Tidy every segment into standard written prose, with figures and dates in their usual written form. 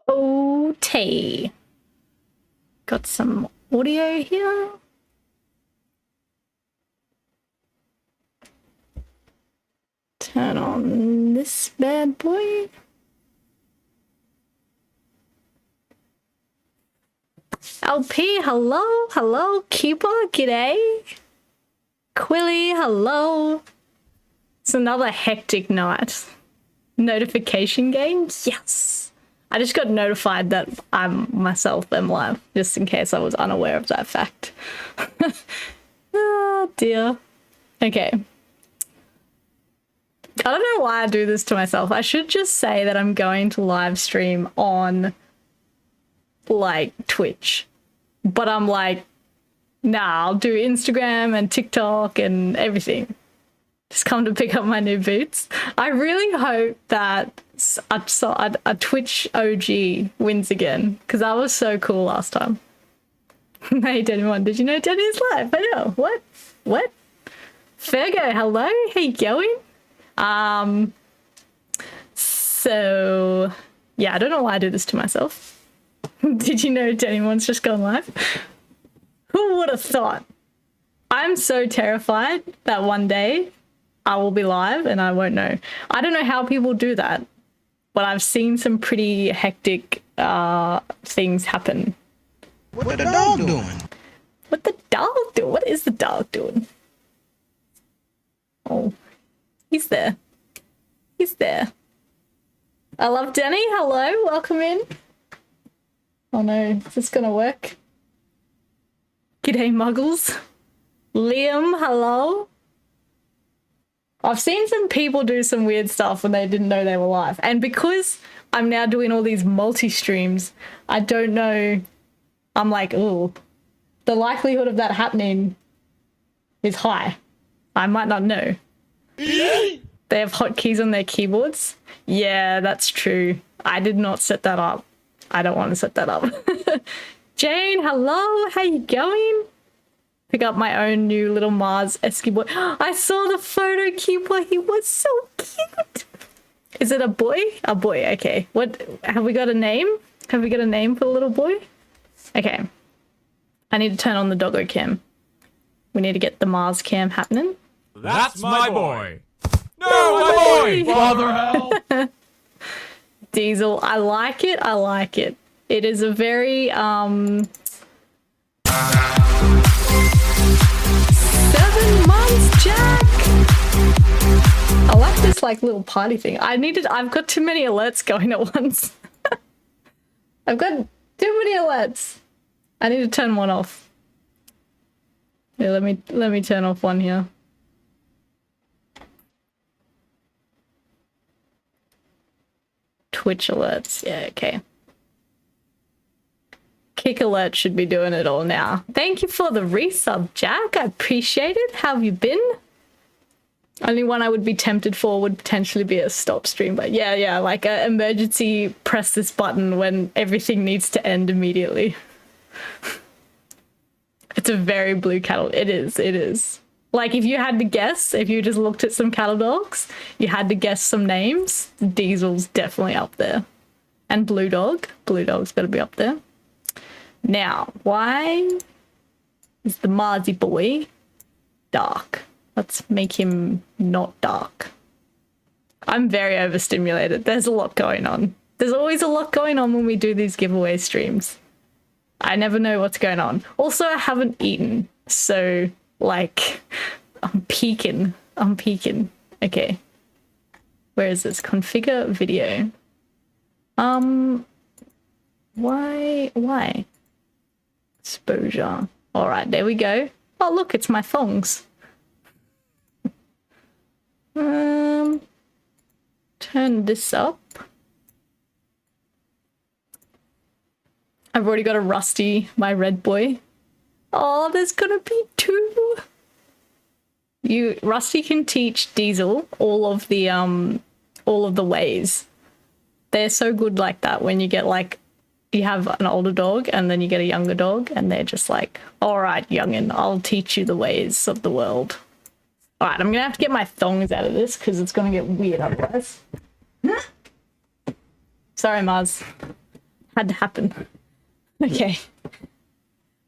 OT. Got some audio here. Turn on this bad boy. LP, hello, hello. Keeper, g'day. Quilly, hello. It's another hectic night. Notification games, yes. I just got notified that I myself am live, just in case I was unaware of that fact. Oh dear. Okay. I don't know why I do this to myself. I should just say that I'm going to live stream on like Twitch, but I'm like, nah, I'll do Instagram and TikTok and everything. Just come to pick up my new boots. I really hope that a Twitch OG wins again, because that was so cool last time. Hey, Danie, did you know Danie's live? I know. What? Fergo, hello. How you going? So yeah, I don't know why I do this to myself. Did you know Danie's just gone live? Who would have thought? I'm so terrified that one day I will be live and I won't know. I don't know how people do that, but I've seen some pretty hectic things happen. What the dog doing? What the dog doing? What is the dog doing? Oh, he's there. He's there. I love Danie. Hello, welcome in. Oh no, is this gonna work? G'day, Muggles. Liam, hello. I've seen some people do some weird stuff when they didn't know they were live. And because I'm now doing all these multi-streams, I don't know. I'm like, ooh, the likelihood of that happening is high. I might not know. They have hotkeys on their keyboards. Yeah, that's true. I did not set that up. I don't want to set that up. Jane, hello. How you going? Pick up my own new little Mars esky boy. I saw the photo, Keeper. He was so cute. Is it a boy? A boy, okay. What, have we got a name? Have we got a name for the little boy? Okay. I need to turn on the doggo cam. We need to get the Mars cam happening. That's my boy. No, my boy! Father help! Diesel, I like it. I like it. It is a very 7 months, Jack. I like this like little party thing. I've got too many alerts going at once. I've got too many alerts. I need to turn one off. Yeah, let me turn off one here. Twitch alerts. Yeah, okay. Kick alert should be doing it all now. Thank you for the resub, Jack. I appreciate it. How have you been? Only one I would be tempted for would potentially be a stop stream, but yeah, like a emergency press this button when everything needs to end immediately. It's a very blue cattle. It is. Like if you had to guess, if you just looked at some cattle dogs, you had to guess some names, Diesel's definitely up there. And Blue Dog. Blue Dog's got to be up there. Now, why is the Marzi boy dark? Let's make him not dark. I'm very overstimulated. There's a lot going on. There's always a lot going on when we do these giveaway streams. I never know what's going on. Also, I haven't eaten, so like I'm peeking. Okay. Where is this? Configure video. Why? Exposure. All right, there we go. Oh, look, it's my thongs. Turn this up. I've already got a Rusty, my red boy. Oh, there's gonna be 2. Rusty can teach Diesel all of the ways. They're so good like that when you get like, you have an older dog and then you get a younger dog and they're just like, all right, youngin, I'll teach you the ways of the world. All right, I'm gonna have to get my thongs out of this because it's gonna get weird otherwise. Sorry, Mars. Had to happen. Okay.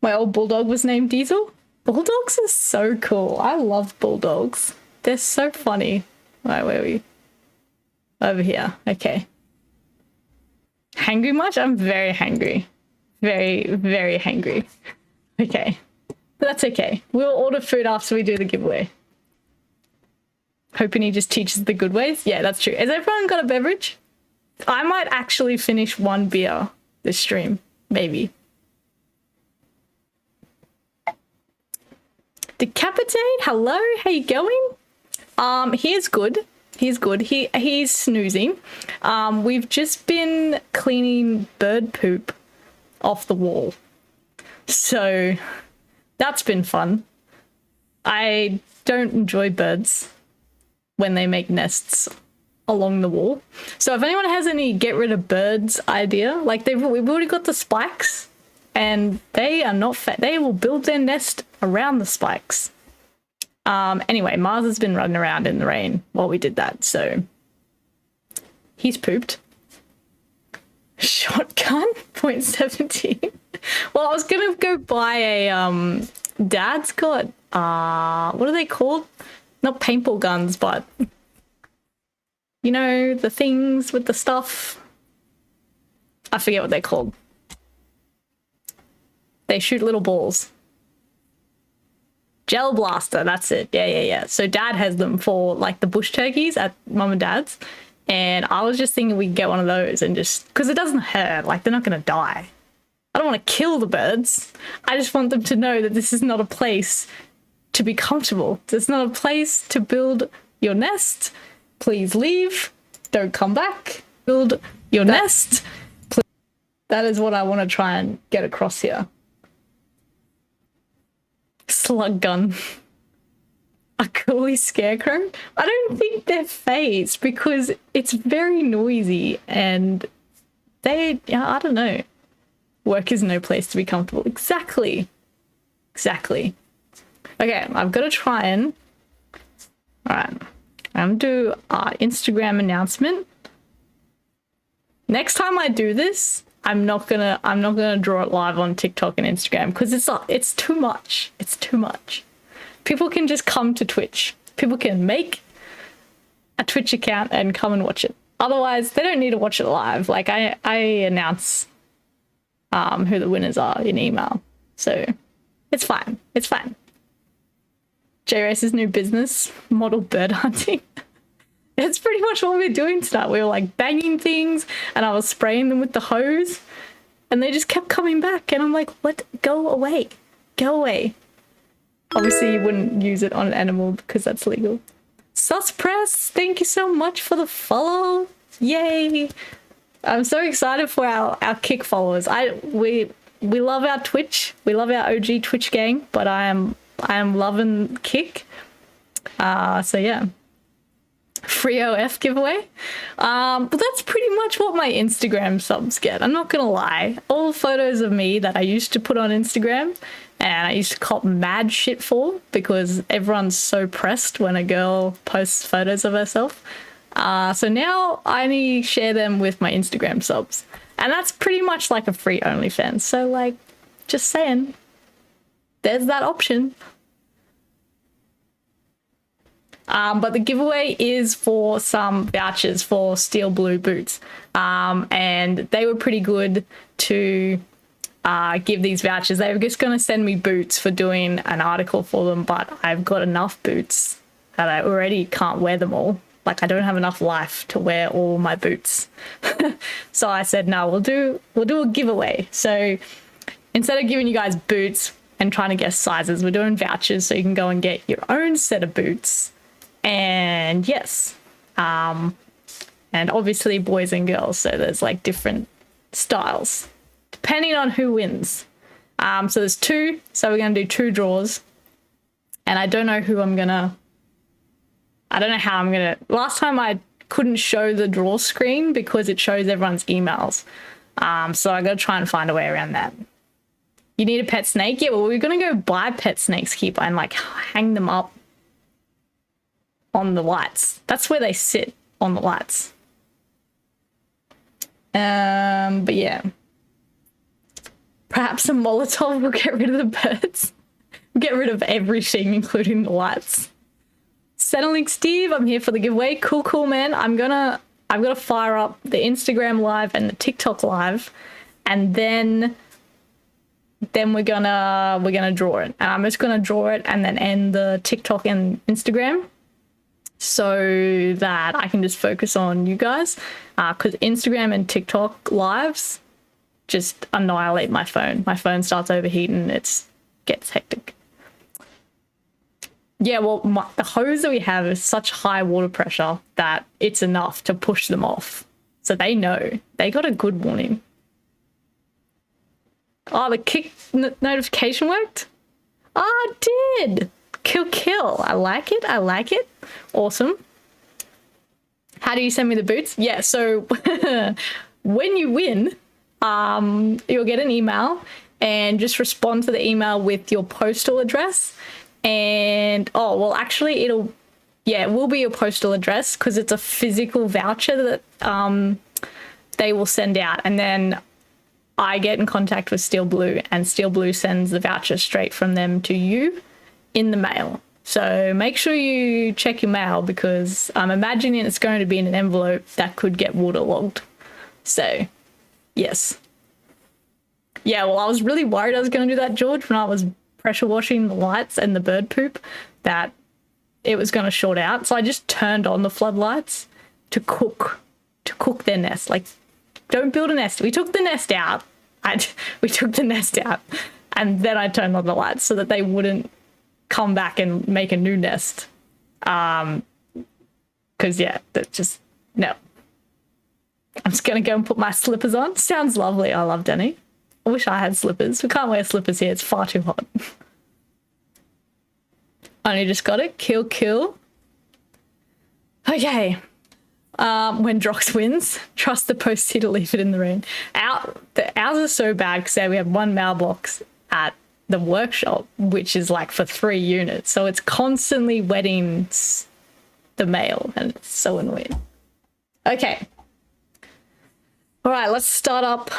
My old bulldog was named Diesel. Bulldogs are so cool. I love bulldogs. They're so funny. Right, where are we? Over here. Okay. Hangry much? I'm very hangry. Very, very hangry. Okay. But that's okay. We'll order food after we do the giveaway. Hoping he just teaches the good ways. Yeah, that's true. Has everyone got a beverage? I might actually finish one beer this stream. Maybe. Decapitate, hello, how you going? He's good. He's good. He's snoozing. We've just been cleaning bird poop off the wall. So that's been fun. I don't enjoy birds when they make nests along the wall. So if anyone has any get rid of birds idea, like we've already got the spikes and they are not they will build their nest around the spikes. Anyway, Mars has been running around in the rain while we did that, so he's pooped. Shotgun .17. Well, I was gonna go buy a Dad's got what are they called? Not paintball guns, but you know, the things with the stuff. I forget what they're called. They shoot little balls. Gel blaster, that's it. Yeah. So Dad has them for like the bush turkeys at Mum and Dad's. And I was just thinking we could get one of those and just, because it doesn't hurt, like they're not going to die. I don't want to kill the birds. I just want them to know that this is not a place to be comfortable. It's not a place to build your nest. Please leave. Don't come back. Build your nest. Please. That is what I want to try and get across here. Slug gun. A coolie scarecrow? I don't think they're phased because it's very noisy and I don't know. Work is no place to be comfortable. Exactly. Okay, I've got to try and... Alright. I'm going to do our Instagram announcement. Next time I do this, I'm not gonna draw it live on TikTok and Instagram because it's too much. It's too much. People can just come to Twitch. People can make a Twitch account and come and watch it. Otherwise, they don't need to watch it live. Like I announce who the winners are in email. So it's fine. It's fine. J-Race's new business, model bird hunting. That's pretty much what we were doing tonight. We were like banging things and I was spraying them with the hose and they just kept coming back. And I'm like, what? Go away. Go away. Obviously you wouldn't use it on an animal because that's legal. Suspress, thank you so much for the follow. Yay. I'm so excited for our Kick followers. We love our Twitch. We love our OG Twitch gang, but I am loving Kick. So yeah. Free OF giveaway. But that's pretty much what my Instagram subs get. I'm not gonna lie. All photos of me that I used to put on Instagram and I used to cop mad shit for because everyone's so pressed when a girl posts photos of herself. So now I only share them with my Instagram subs. And that's pretty much like a free OnlyFans. So like, just saying, there's that option. But the giveaway is for some vouchers for Steel Blue boots. And they were pretty good to give these vouchers. They were just going to send me boots for doing an article for them, but I've got enough boots that I already can't wear them all. Like I don't have enough life to wear all my boots. So I said, no, we'll do a giveaway. So instead of giving you guys boots and trying to guess sizes, we're doing vouchers so you can go and get your own set of boots. And yes, and obviously boys and girls, so there's like different styles depending on who wins. So there's two, so we're gonna do 2 draws, and I don't know how I'm gonna. Last time I couldn't show the draw screen because it shows everyone's emails, so I gotta try and find a way around that. You need a pet snake? Yeah, well, we're gonna go buy pet snakes keeper and like hang them up on the lights. That's where they sit, on the lights. But yeah, Perhaps a Molotov will get rid of the birds. Get rid of everything, including the lights. Settling Steve, I'm here for the giveaway. Cool, man. I've got to fire up the Instagram live and the TikTok live, and then we're gonna draw it. And I'm just gonna draw it and then end the TikTok and Instagram so that I can just focus on you guys. Because Instagram and TikTok lives just annihilate my phone. My phone starts overheating. It gets hectic. Yeah, well, the hose that we have is such high water pressure that it's enough to push them off. So they know. They got a good warning. Oh, the kick notification worked? Oh, it did. Kill. I like it. Awesome. How do you send me the boots? Yeah, so when you win, you'll get an email and just respond to the email with your postal address. And actually it will be your postal address because it's a physical voucher that they will send out, and then I get in contact with Steel Blue, and Steel Blue sends the voucher straight from them to you in the mail. So make sure you check your mail, because I'm imagining it's going to be in an envelope that could get waterlogged. So yes. Yeah, well, I was really worried I was going to do that, George, when I was pressure washing the lights and the bird poop, that it was going to short out. So I just turned on the floodlights to cook their nest. Like, don't build a nest. We took the nest out. And then I turned on the lights so that they wouldn't come back and make a new nest. Because that's just, no. I'm just going to go and put my slippers on. Sounds lovely. I love Danie. I wish I had slippers. We can't wear slippers here. It's far too hot. Only just got it. Kill. Okay. When Drox wins, trust the postie to leave it in the rain. Ours are so bad because we have one mailbox at the workshop, which is like for 3 units. So it's constantly wetting the mail, and it's so annoying. Okay. All right, let's start up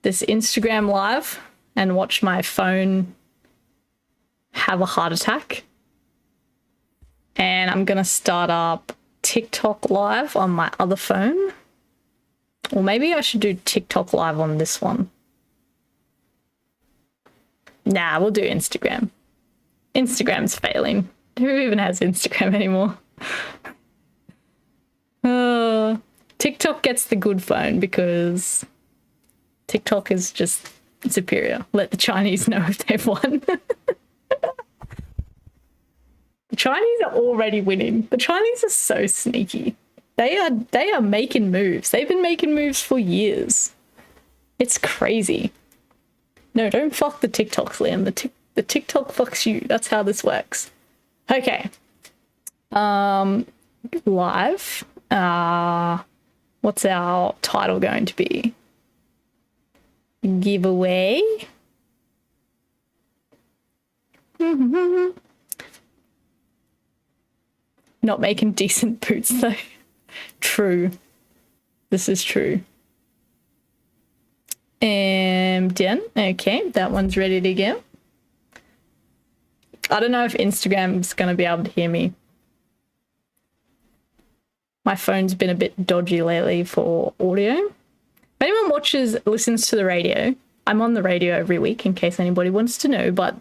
this Instagram live and watch my phone have a heart attack. And I'm going to start up TikTok live on my other phone. Or maybe I should do TikTok live on this one. Nah, we'll do Instagram. Instagram's failing. Who even has Instagram anymore? TikTok gets the good phone because TikTok is just superior. Let the Chinese know if they've won. The Chinese are already winning. The Chinese are so sneaky. They are making moves. They've been making moves for years. It's crazy. No, don't fuck the TikToks, Liam. The TikTok fucks you. That's how this works. Okay. Live. What's our title going to be? Giveaway. Not making decent boots though. True. This is true. Done. Okay, that one's ready to go. I don't know if Instagram's going to be able to hear me. My phone's been a bit dodgy lately for audio. If anyone listens to the radio, I'm on the radio every week in case anybody wants to know, but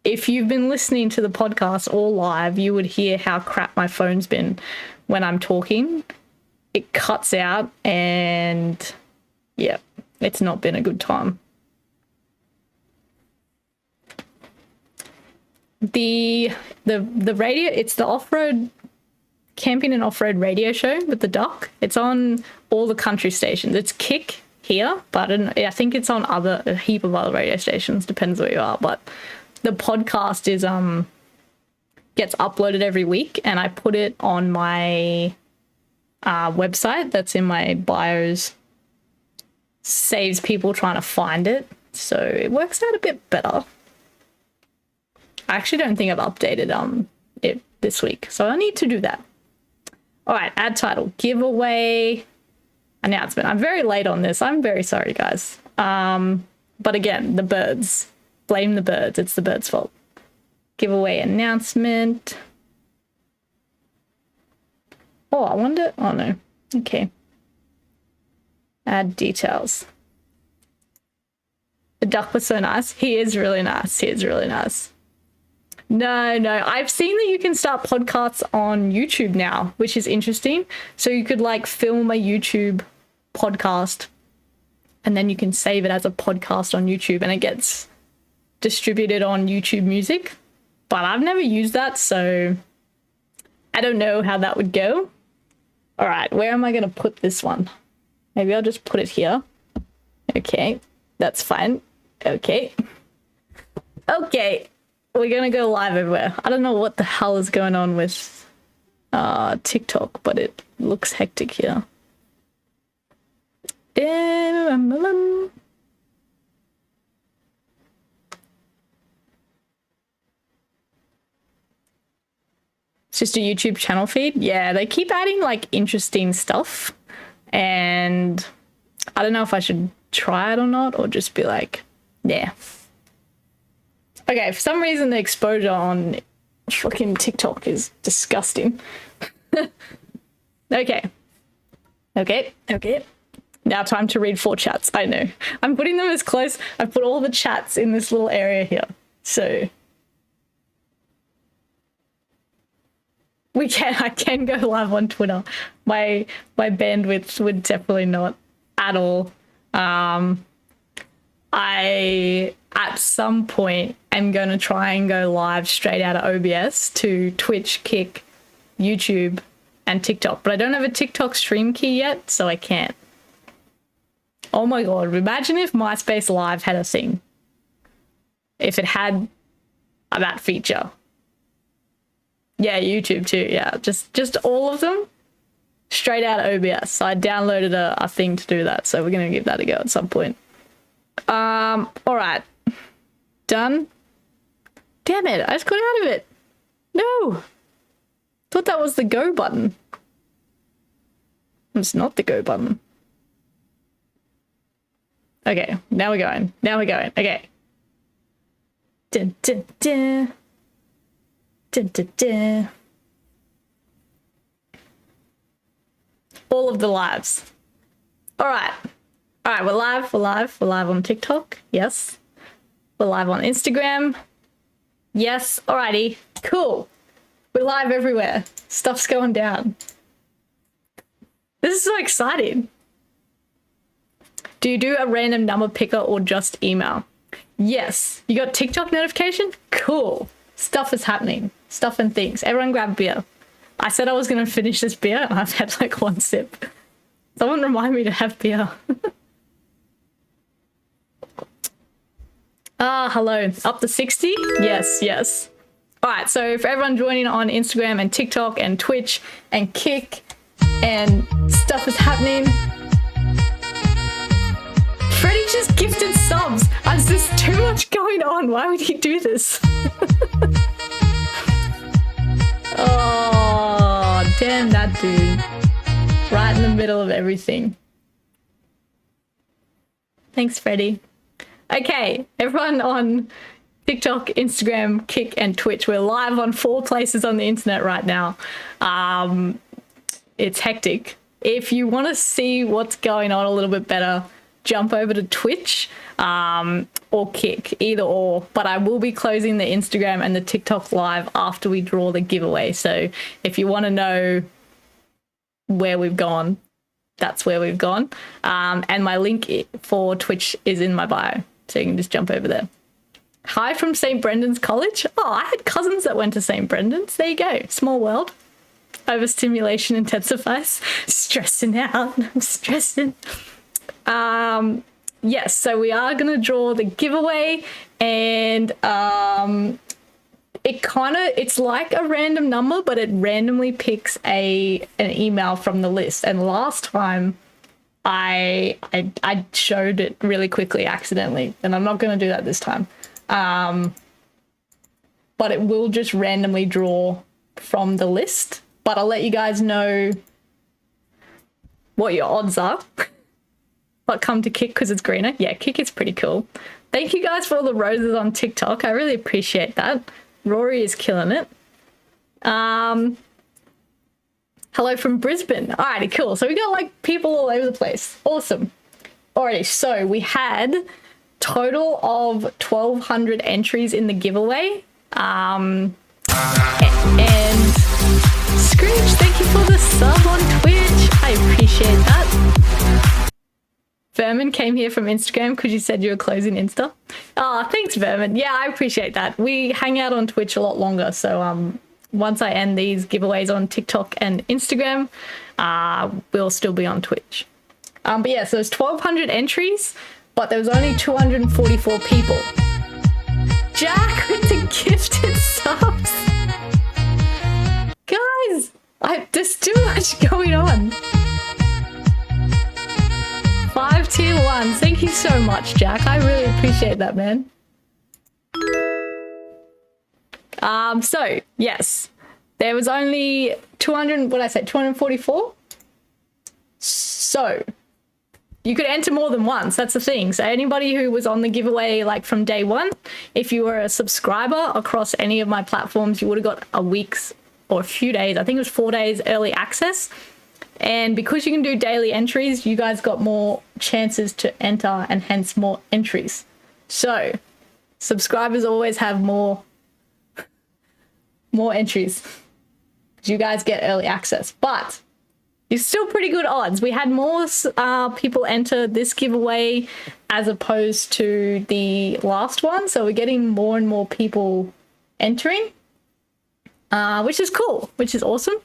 if you've been listening to the podcast all live, you would hear how crap my phone's been when I'm talking. It cuts out and yeah, it's not been a good time. The radio, it's the off-road camping and off-road radio show with the duck. It's on all the country stations. It's Kick here, but I think it's on a heap of other radio stations, depends where you are. But the podcast is gets uploaded every week, and I put it on my website that's in my bios. Saves people trying to find it, so it works out a bit better. I actually don't think I've updated it this week, so I need to do that. All right, add title, giveaway announcement. I'm very late on this. I'm very sorry, guys. But again, the birds. Blame the birds. It's the birds' fault. Giveaway announcement. Oh, I wonder. Oh, no. Okay. Add details. The duck was so nice. He is really nice. He is really nice. No. I've seen that you can start podcasts on YouTube now, which is interesting. So you could like film a YouTube podcast and then you can save it as a podcast on YouTube and it gets distributed on YouTube Music. But I've never used that, so I don't know how that would go. All right, where am I going to put this one? Maybe I'll just put it here. Okay, that's fine. Okay. We're going to go live everywhere. I don't know what the hell is going on with TikTok, but it looks hectic here. It's just a YouTube channel feed. Yeah, they keep adding like interesting stuff. And I don't know if I should try it or not, or just be like, yeah. Okay, for some reason the exposure on fucking TikTok is disgusting. Okay. Now time to read 4 chats. I know. I'm putting them as close. I've put all the chats in this little area here. So I can go live on Twitter. My bandwidth would definitely not at all. I at some point am going to try and go live straight out of OBS to Twitch, Kick, YouTube, and TikTok. But I don't have a TikTok stream key yet, so I can't. Oh my god, imagine if MySpace Live had a thing. If it had that feature. Yeah, YouTube too, yeah. Just all of them straight out of OBS. So I downloaded a thing to do that, so we're going to give that a go at some point. All right. Done. Damn it, I just got out of it. No. Thought that was the go button. It's not the go button. Okay, now we're going. Okay. Dun, dun, dun. Dun, dun, dun. All of the lives. All right, we're live on TikTok. Yes. We're live on Instagram. Yes. Alrighty. Cool. We're live everywhere. Stuff's going down. This is so exciting. Do you do a random number picker or just email? Yes. You got TikTok notification? Cool. Stuff is happening. Stuff and things. Everyone grab beer. I said I was going to finish this beer and I've had like 1 sip. Someone remind me to have beer. Hello. Up to 60? Yes. All right, so for everyone joining on Instagram and TikTok and Twitch and Kick and stuff is happening. Freddie just gifted subs. There's just too much going on. Why would he do this? Oh, damn that dude. Right in the middle of everything. Thanks, Freddie. Okay, everyone on TikTok, Instagram, Kick, and Twitch. We're live on 4 places on the internet right now. It's hectic. If you want to see what's going on a little bit better, jump over to Twitch or Kick, either or. But I will be closing the Instagram and the TikTok live after we draw the giveaway. So if you want to know where we've gone, that's where we've gone. And my link for Twitch is in my bio. So you can just jump over there. Hi from St. Brendan's College. Oh, I had cousins that went to St. Brendan's. There you go. Small world. Overstimulation intensifies. Stressing out. I'm stressing. Yes, so we are going to draw the giveaway, and it's like a random number, but it randomly picks an email from the list. And last time I showed it really quickly accidentally, and I'm not going to do that this time. But it will just randomly draw from the list, but I'll let you guys know what your odds are. but come to Kick because it's greener. Yeah, Kick is pretty cool. Thank you guys for all the roses on TikTok. I really appreciate that. Rory is killing it. Hello from Brisbane. Alrighty, cool. So we got like people all over the place. Awesome. Alrighty, so we had total of 1,200 entries in the giveaway. And Scrooge, thank you for the sub on Twitch. I appreciate that. Vermin came here from Instagram because you said you were closing Insta. Oh, thanks, Vermin. Yeah, I appreciate that. We hang out on Twitch a lot longer, so once I end these giveaways on TikTok and Instagram, we'll still be on Twitch. But yeah, so there's 1,200 entries, but there was only 244 people. Jack with the gifted subs. Guys, there's too much going on. 5 tier 1s. Thank you so much, Jack. I really appreciate that, man. So, yes. There was only 244? So, you could enter more than once. That's the thing. So anybody who was on the giveaway like from day one, if you were a subscriber across any of my platforms, you would have got a week's or a few days. I think it was 4 days early access. And because you can do daily entries, you guys got more chances to enter and hence more entries. So subscribers always have more entries. You guys get early access, but it's still pretty good odds. We had more people enter this giveaway as opposed to the last one. So we're getting more and more people entering, which is cool, which is awesome.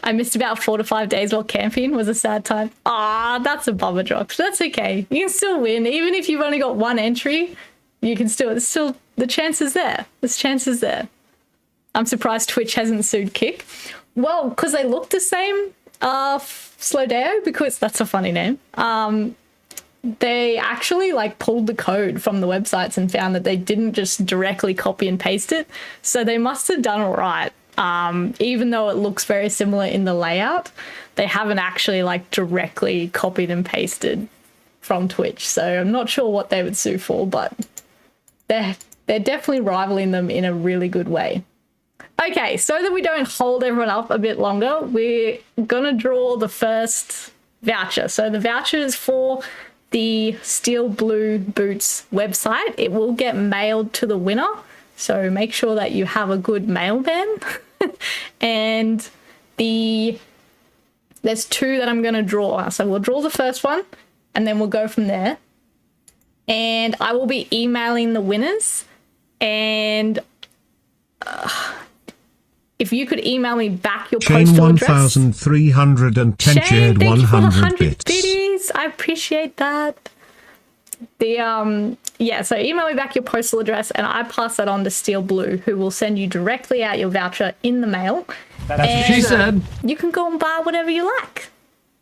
I missed about 4 to 5 days while camping. Was a sad time. Ah, that's a bummer, Drox. That's okay. You can still win. Even if you've only got one entry, you can still, the chance is there. There's chances there. I'm surprised Twitch hasn't sued Kick. Well, because they look the same, Slowdeo, because that's a funny name. They actually like pulled the code from the websites and found that they didn't just directly copy and paste it. So they must have done it right. Even though it looks very similar in the layout, they haven't actually like directly copied and pasted from Twitch. So I'm not sure what they would sue for, but they're definitely rivaling them in a really good way. Okay, so that we don't hold everyone up a bit longer, we're gonna draw the first voucher. So the voucher is for the Steel Blue Boots website. It will get mailed to the winner, so make sure that you have a good mailman. And there's 2 that I'm gonna draw. So we'll draw the first one and then we'll go from there. And I will be emailing the winners, and if you could email me back your postal address. Shane 1310 shared 100 bits. Biddies. I appreciate that. Yeah, so email me back your postal address and I pass that on to Steel Blue, who will send you directly out your voucher in the mail. That's what she said. You can go and buy whatever you like.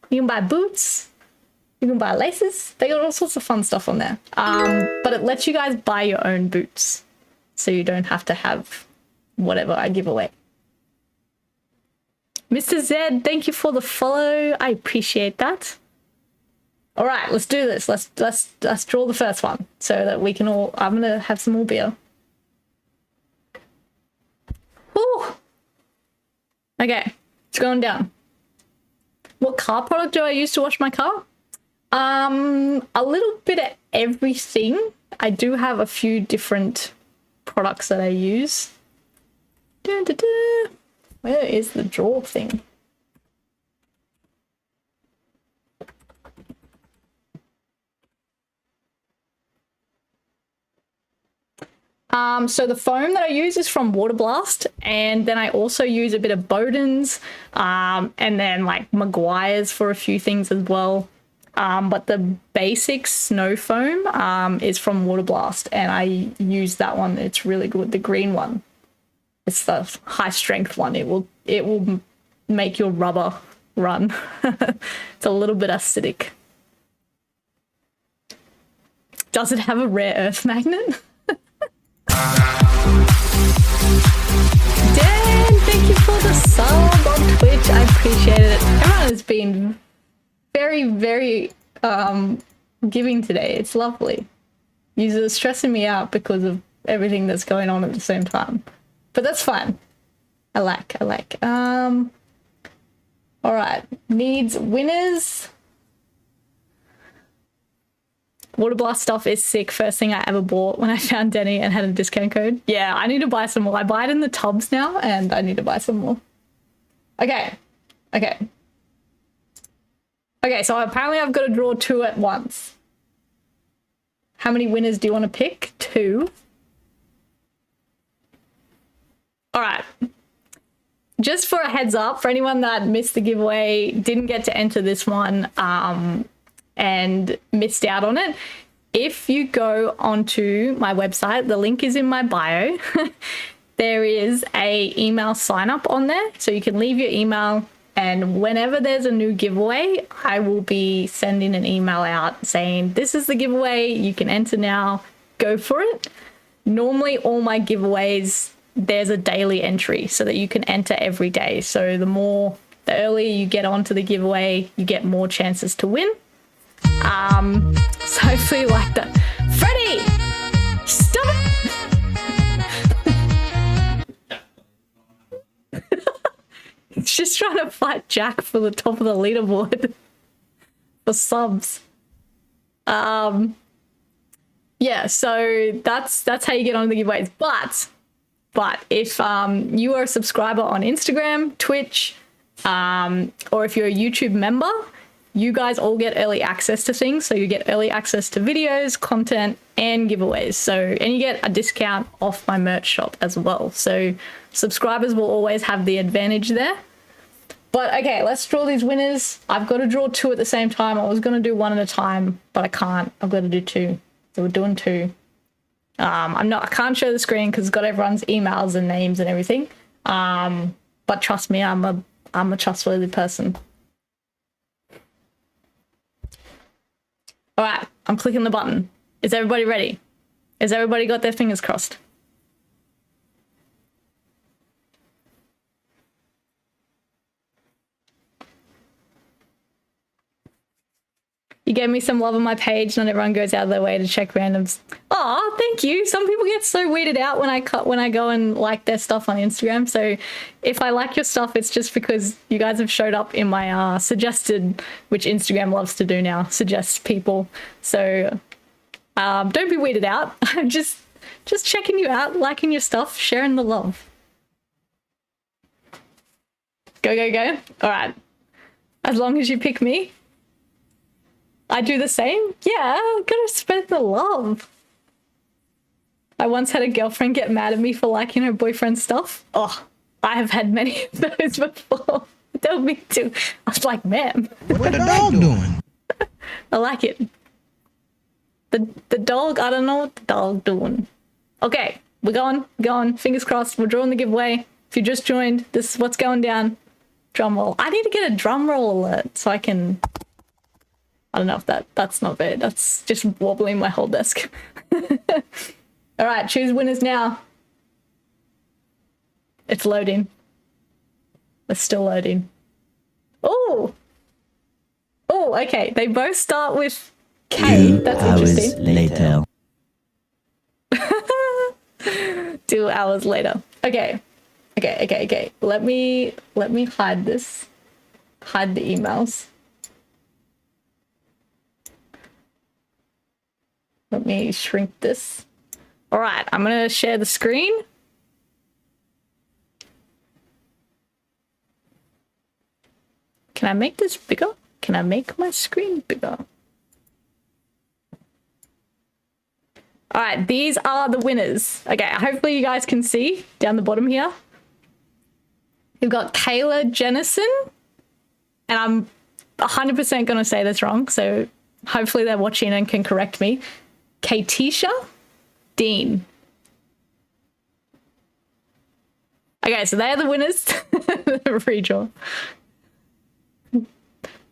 You can buy boots. You can buy laces. They got all sorts of fun stuff on there. But it lets you guys buy your own boots, so you don't have to have whatever I give away. Mr. Zed, thank you for the follow. I appreciate that. All right, let's do this. Let's draw the first one so that we can all. I'm gonna have some more beer. Ooh. Okay, it's going down. What car product do I use to wash my car? A little bit of everything. I do have a few different products that I use. Dun, dun, dun. Where is the draw thing? So the foam that I use is from Water Blast, and then I also use a bit of Bowden's, and then like Maguire's for a few things as well. But the basic snow foam is from Water Blast, and I use that one. It's really good. The green one. It's the high strength one. It will make your rubber run. It's a little bit acidic. Does it have a rare earth magnet? Dan, thank you for the sub on Twitch. I appreciate it. Everyone has been very, very giving today. It's lovely. You're stressing me out because of everything that's going on at the same time. But that's fine. I like. All right. Needs winners. Water Blast stuff is sick. First thing I ever bought when I found Danie and had a discount code. Yeah, I need to buy some more. I buy it in the tubs now and I need to buy some more. Okay, so apparently I've got to draw 2 at once. How many winners do you want to pick? 2. All right. Just for a heads up, for anyone that missed the giveaway, didn't get to enter this one, and missed out on it, if you go onto my website, the link is in my bio. There is a email sign up on there, so you can leave your email, and whenever there's a new giveaway, I will be sending an email out saying this is the giveaway, you can enter now, go for it. Normally all my giveaways, there's a daily entry so that you can enter every day, so the earlier you get onto the giveaway, you get more chances to win. So hopefully you like that. Freddie, stop it. He's just trying to fight Jack for the top of the leaderboard for subs. Yeah, so that's how you get on the giveaways. But if you are a subscriber on Instagram, Twitch, or if you're a YouTube member, you guys all get early access to things. So you get early access to videos, content, and giveaways. And you get a discount off my merch shop as well. So subscribers will always have the advantage there. But okay, let's draw these winners. I've got to draw 2 at the same time. I was going to do 1 at a time, but I can't. I've got to do 2. So we're doing 2. I can't show the screen because it's got everyone's emails and names and everything. But trust me, I'm a trustworthy person. All right, I'm clicking the button. Is everybody ready? Has everybody got their fingers crossed? You gave me some love on my page. Not everyone goes out of their way to check randoms. Oh, thank you. Some people get so weirded out when I go and like their stuff on Instagram. So if I like your stuff, it's just because you guys have showed up in my suggested, which Instagram loves to do now, suggest people. So don't be weirded out. I'm just checking you out, liking your stuff, sharing the love. Go. All right. As long as you pick me. I do the same? Yeah, gotta spread the love. I once had a girlfriend get mad at me for liking her boyfriend's stuff. Oh, I have had many of those before. Don't me too. I was like, man. What the dog doing? I like it. The dog, I don't know what the dog doing. Okay, we're going. Fingers crossed. We're drawing the giveaway. If you just joined, this is what's going down. Drum roll. I need to get a drum roll alert so I can... I don't know if that's not bad. That's just wobbling my whole desk. All right, choose winners now. It's loading. It's still loading. Oh, okay. They both start with K. That's interesting. Later. 2 hours later. Okay. Let me hide this. Hide the emails. Let me shrink this. All right, I'm going to share the screen. Can I make this bigger? Can I make my screen bigger? All right, these are the winners. Okay, hopefully you guys can see down the bottom here. You've got Kayla Jennison, and I'm 100% going to say this wrong, so hopefully they're watching and can correct me. Katisha Dean. Okay, so they are the winners. Redraw.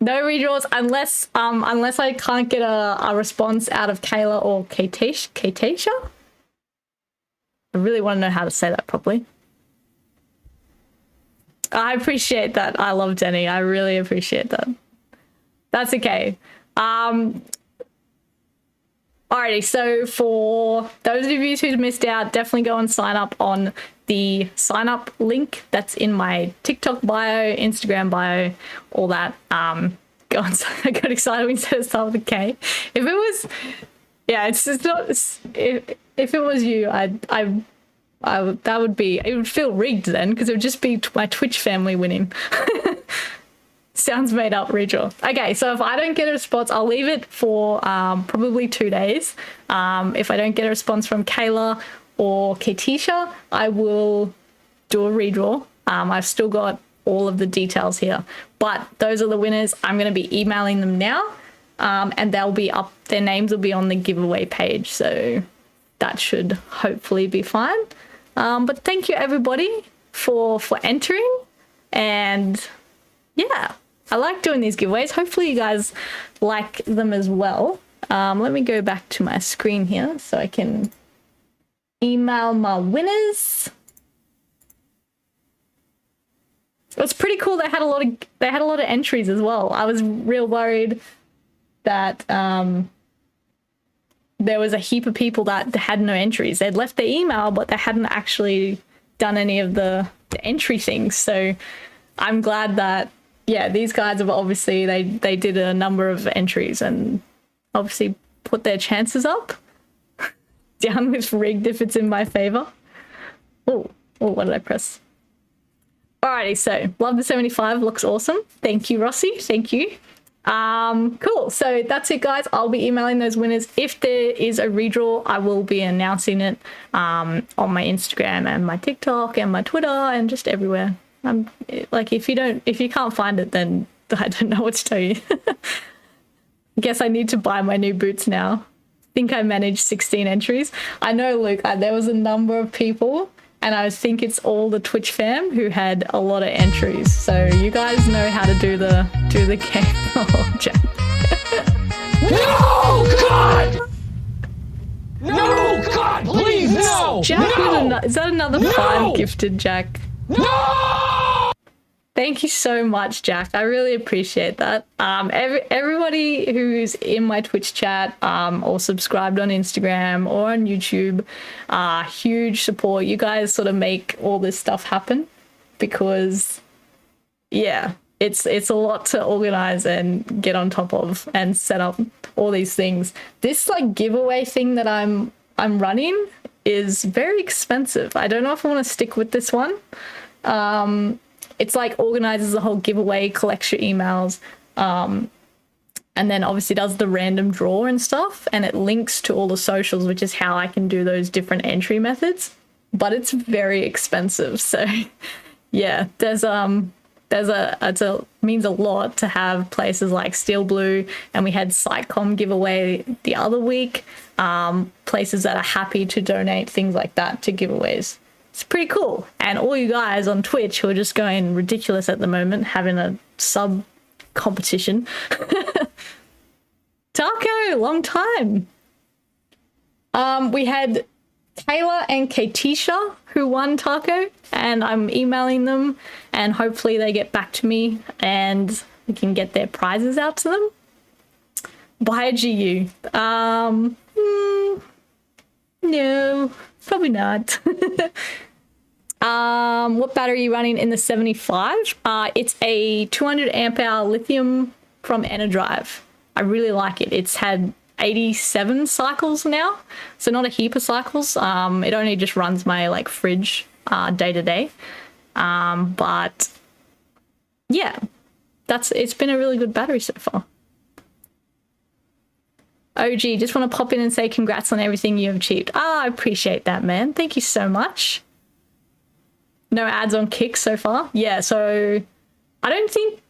No redraws unless I can't get a response out of Kayla or Katisha. I really want to know how to say that properly. I appreciate that. I love Danie. I really appreciate that. That's okay. Alrighty, so for those of you who missed out, definitely go and sign up on the sign up link that's in my TikTok bio, Instagram bio, all that. Go on. I got excited when you said it started with a K. If it was, yeah, it's not. If it was you, that would be. It would feel rigged then because it would just be my Twitch family winning. Sounds made up, redraw. Okay, so if I don't get a response, I'll leave it for probably 2 days. If I don't get a response from Kayla or Katisha, I will do a redraw. I've still got all of the details here, but those are the winners. I'm going to be emailing them now, and they'll be up. Their names will be on the giveaway page, so that should hopefully be fine. But thank you everybody for entering, and yeah, I like doing these giveaways. Hopefully you guys like them as well. Let me go back to my screen here so I can email my winners. It's pretty cool. They had a lot of entries as well. I was real worried that there was a heap of people that had no entries. They'd left their email, but they hadn't actually done any of the entry things. So I'm glad that, yeah, these guys have obviously, they did a number of entries and obviously put their chances up. Down with rigged if it's in my favor. Oh, what did I press? Alrighty, so love the 75, looks awesome. Thank you, Rossi. Thank you. Cool. So that's it, guys. I'll be emailing those winners. If there is a redraw, I will be announcing it on my Instagram and my TikTok and my Twitter and just everywhere. Like, if you can't find it, then I don't know what to tell you. Guess I need to buy my new boots now. Think I managed 16 entries. I know, Luke, there was a number of people, and I think it's all the Twitch fam who had a lot of entries. So you guys know how to do the game. Oh, Jack. No, God! No, God, please, no! Jack, no! Is that another No! 5 gifted, Jack? No! Thank you so much, Jack. I really appreciate that. Everybody who's in my Twitch chat or subscribed on Instagram or on YouTube, huge support. You guys sort of make all this stuff happen because, yeah, it's a lot to organize and get on top of and set up all these things. This like giveaway thing that I'm running is very expensive. I don't know if I want to stick with this one. It's like organizes the whole giveaway, collects your emails, and then obviously does the random draw and stuff, and it links to all the socials, which is how I can do those different entry methods. But it's very expensive, so yeah, it means a lot to have places like Steel Blue, and we had Sitecom giveaway the other week. Places that are happy to donate things like that to giveaways. It's pretty cool. And all you guys on Twitch who are just going ridiculous at the moment, having a sub competition. Taco, long time. We had Taylor and Katisha who won Taco, and I'm emailing them, and hopefully they get back to me and we can get their prizes out to them. Buy a GU. No, probably not. What battery are you running in the 75? It's a 200 amp hour lithium from Enerdrive. I really like it. It's had 87 cycles now, so not a heap of cycles. It only just runs my like fridge day to day. But yeah, it's been a really good battery so far. OG, just want to pop in and say congrats on everything you have achieved. I appreciate that, man. Thank you so much. No ads on Kick so far. Yeah, so I don't think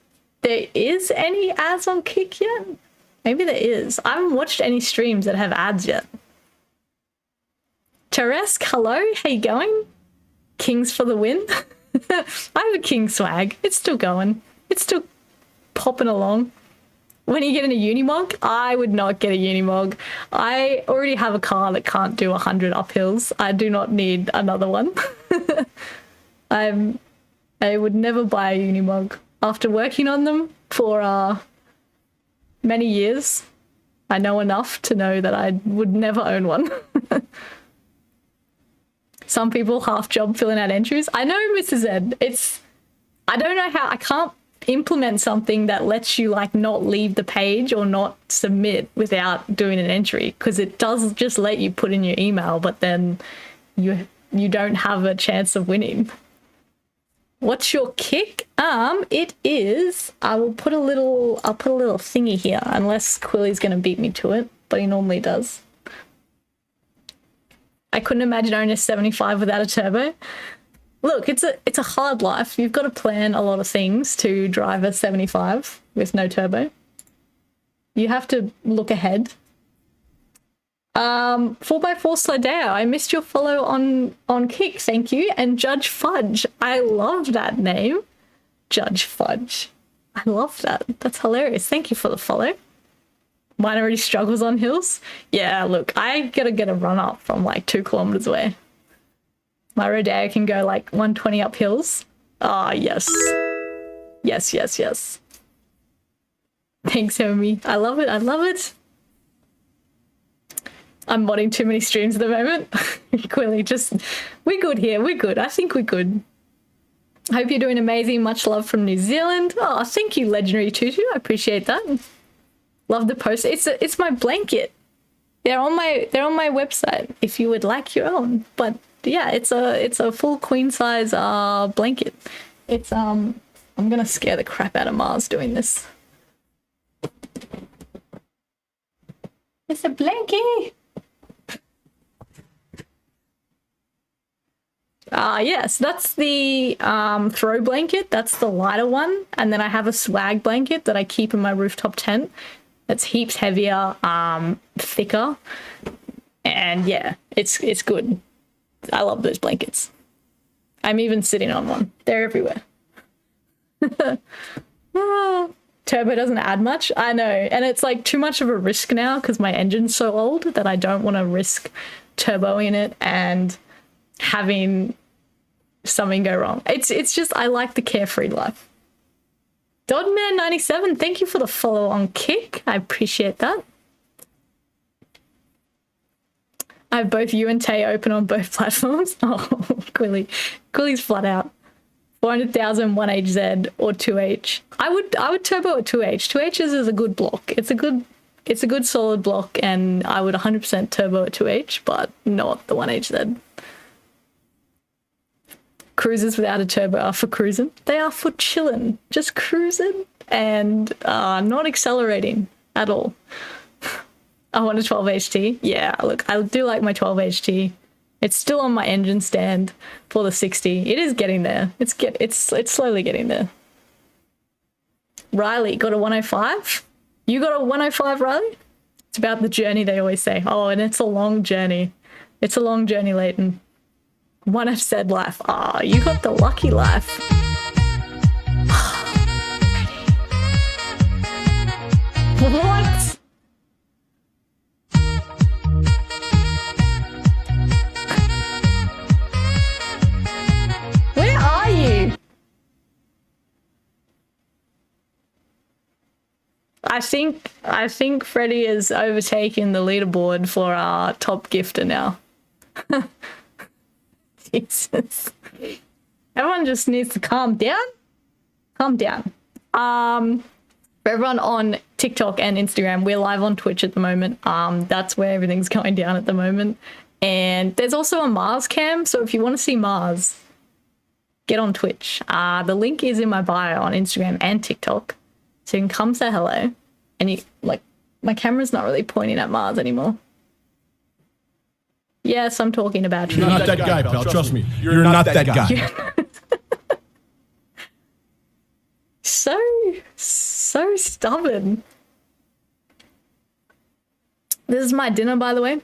there is any ads on Kick yet. Maybe there is. I haven't watched any streams that have ads yet. Teresk, hello. How you going? Kings for the win. I have a King swag. It's still going. It's still popping along. When are you getting a Unimog? I would not get a Unimog. I already have a car that can't do 100 uphills. I do not need another one. I would never buy a Unimog. After working on them for many years, I know enough to know that I would never own one. Some people half job filling out entries. I know, Mrs. Ed. I don't know how, I can't implement something that lets you like not leave the page or not submit without doing an entry, because it does just let you put in your email, but then you don't have a chance of winning. What's your kick? It is, I'll put a little thingy here, unless Quilly's gonna beat me to it, but he normally does. I couldn't imagine owning a 75 without a turbo. Look, it's a hard life. You've got to plan a lot of things to drive a 75 with no turbo. You have to look ahead. 4x4 Sladeo, I missed your follow on Kick, thank you. And Judge Fudge, I love that name. Judge Fudge. I love that. That's hilarious. Thank you for the follow. Mine already struggles on hills. Yeah, look, I gotta get a run up from like 2 kilometers away. My Rodeo can go like 120 up hills. Ah, yes. Yes, yes, yes. Thanks, homie. I love it. I love it. I'm modding too many streams at the moment. Quilly, we're good here. We're good. I think we're good. Hope you're doing amazing. Much love from New Zealand. Oh, thank you, Legendary Tutu. I appreciate that. Love the post. It's my blanket. They're on my website if you would like your own. But yeah, it's a full queen size blanket. It's I'm gonna scare the crap out of Mars doing this. It's a blankie. Yes, that's the throw blanket. That's the lighter one. And then I have a swag blanket that I keep in my rooftop tent. That's heaps heavier, thicker. And yeah, it's good. I love those blankets. I'm even sitting on one. They're everywhere. Turbo doesn't add much. I know. And it's like too much of a risk now because my engine's so old that I don't want to risk turboing it and having something go wrong. It's just, I like the carefree life. Dodman97, thank you for the follow on Kick. I appreciate that. I have both you and Tay open on both platforms. Oh, Quilly's flat out. 400,000 1HZ or 2H. I would turbo a 2H. 2H's is a good block. It's a good solid block, and I would 100% turbo a 2H, but not the 1HZ. Cruisers without a turbo are for cruising. They are for chilling, just cruising and not accelerating at all. I want a 12 HT. Yeah, look, I do like my 12 HT. It's still on my engine stand for the 60. It is getting there. It's slowly getting there. Riley got a 105. You got a 105, Riley? It's about the journey, they always say. Oh, and it's a long journey. It's a long journey, Leighton. 1F life. Ah, you got the lucky life. What? Where are you? I think Freddie is overtaking the leaderboard for our top gifter now. Jesus. Everyone just needs to calm down. Calm down. For everyone on TikTok and Instagram, we're live on Twitch at the moment. That's where everything's going down at the moment. And there's also a Mars cam, so if you want to see Mars, get on Twitch. The link is in my bio on Instagram and TikTok. So you can come say hello. And you, like, my camera's not really pointing at Mars anymore. Yes, I'm talking about you. You're not that guy, pal. Trust me. You're not that guy. So stubborn. This is my dinner, by the way.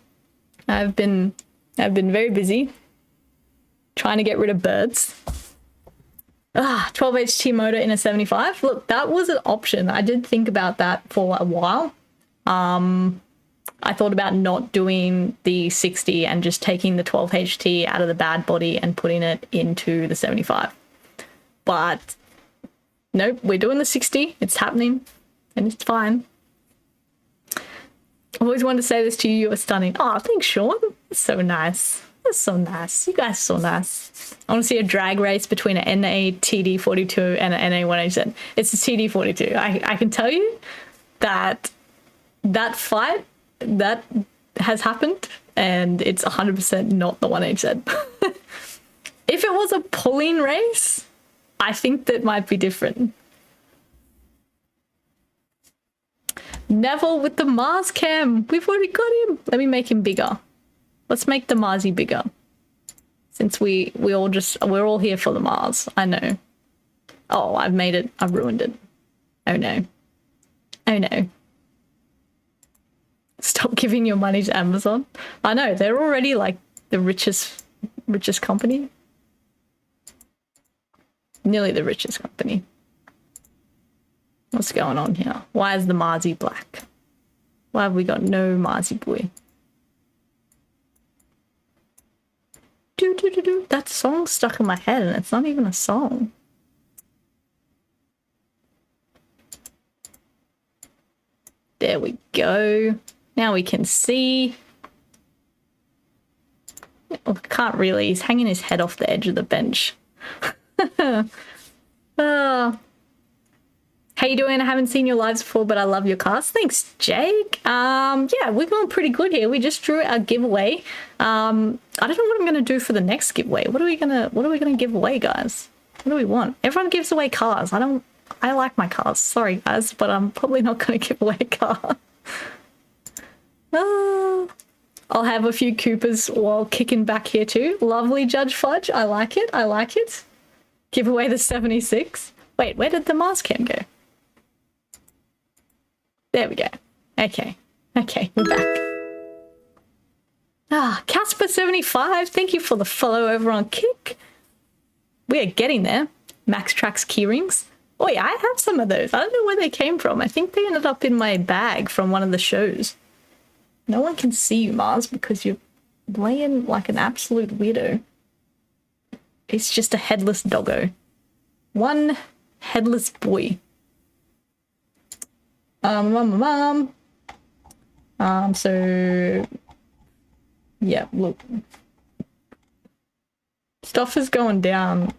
I've been very busy trying to get rid of birds. 12 HT motor in a 75. Look, that was an option. I did think about that for a while. I thought about not doing the 60 and just taking the 12 HT out of the bad body and putting it into the 75. But nope, we're doing the 60. It's happening and it's fine. I've always wanted to say this to you. You are stunning. Oh, thanks, Sean. That's so nice. That's so nice. You guys are so nice. I want to see a drag race between an NA TD42 and an NA 1HZ. It's a TD42. I can tell you that fight, that has happened, and it's 100% not the 1HZ. If it was a pulling race, I think that might be different. Neville with the Mars cam. We've already got him. Let me make him bigger. Let's make the Marsy bigger. Since we're all here for the Mars. I know. Oh, I've made it. I've ruined it. Oh no. Oh no. Stop giving your money to Amazon. I know, they're already like the richest company. Nearly the richest company. What's going on here? Why is the Marzi black? Why have we got no Marzi boy? That song's stuck in my head and it's not even a song. There we go. Now we can see. Oh, can't really. He's hanging his head off the edge of the bench. How you doing? I haven't seen your lives before, but I love your cast. Thanks, Jake. Yeah, we're going pretty good here. We just drew our giveaway. I don't know what I'm gonna do for the next giveaway. What are we gonna give away, guys? What do we want? Everyone gives away cars. I like my cars. Sorry, guys, but I'm probably not gonna give away a car. I'll have a few Coopers while kicking back here too. Lovely, Judge Fudge. I like it. I like it. Give away the 76. Wait, where did the Mars cam go? There we go. Okay. Okay, we're back. Casper75, thank you for the follow over on Kick. We are getting there. Max Trax keyrings. Oh yeah, I have some of those. I don't know where they came from. I think they ended up in my bag from one of the shows. No one can see you, Mars, because you're laying like an absolute weirdo. It's just a headless doggo. One headless boy. So yeah, look. Stuff is going down.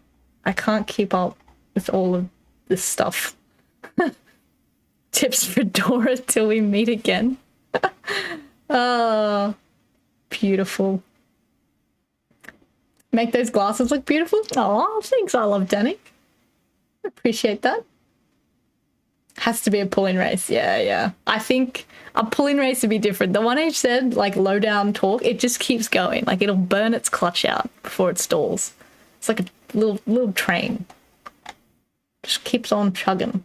I can't keep up with all of this stuff. Tips for Dora till we meet again. Oh, beautiful. Make those glasses look beautiful. Oh, thanks. I love Danie. Appreciate that. Has to be a pulling race. Yeah. I think a pulling race would be different. The 1H said, like, low down torque, it just keeps going. Like, it'll burn its clutch out before it stalls. It's like a little train. Just keeps on chugging.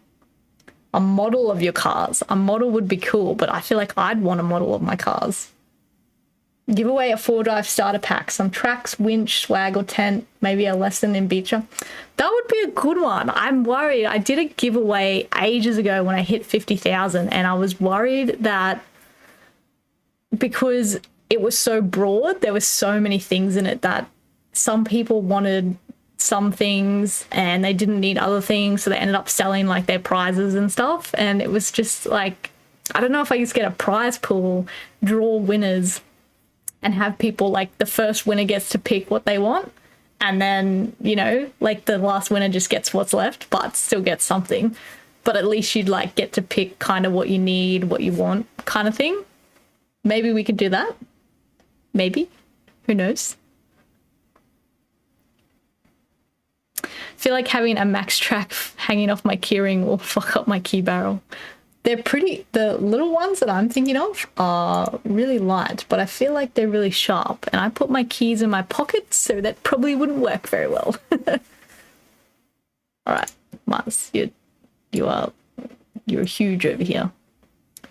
A model of your cars. A model would be cool, but I feel like I'd want a model of my cars. Give away a 4-drive starter pack, some tracks, winch, swag, or tent, maybe a lesson in Beecher. That would be a good one. I'm worried. I did a giveaway ages ago when I hit 50,000, and I was worried that because it was so broad, there were so many things in it that some people wanted some things and they didn't need other things, so they ended up selling like their prizes and stuff. And it was just like, I don't know if I just get a prize pool, draw winners, and have people like the first winner gets to pick what they want, and then, you know, like the last winner just gets what's left but still gets something. But at least you'd like get to pick kind of what you need, what you want kind of thing. Maybe we could do that. Maybe. Who knows? I feel like having a max track hanging off my keyring will fuck up my key barrel. They're pretty, the little ones that I'm thinking of are really light, but I feel like they're really sharp, and I put my keys in my pockets, so that probably wouldn't work very well. All right, Mars, you're huge over here.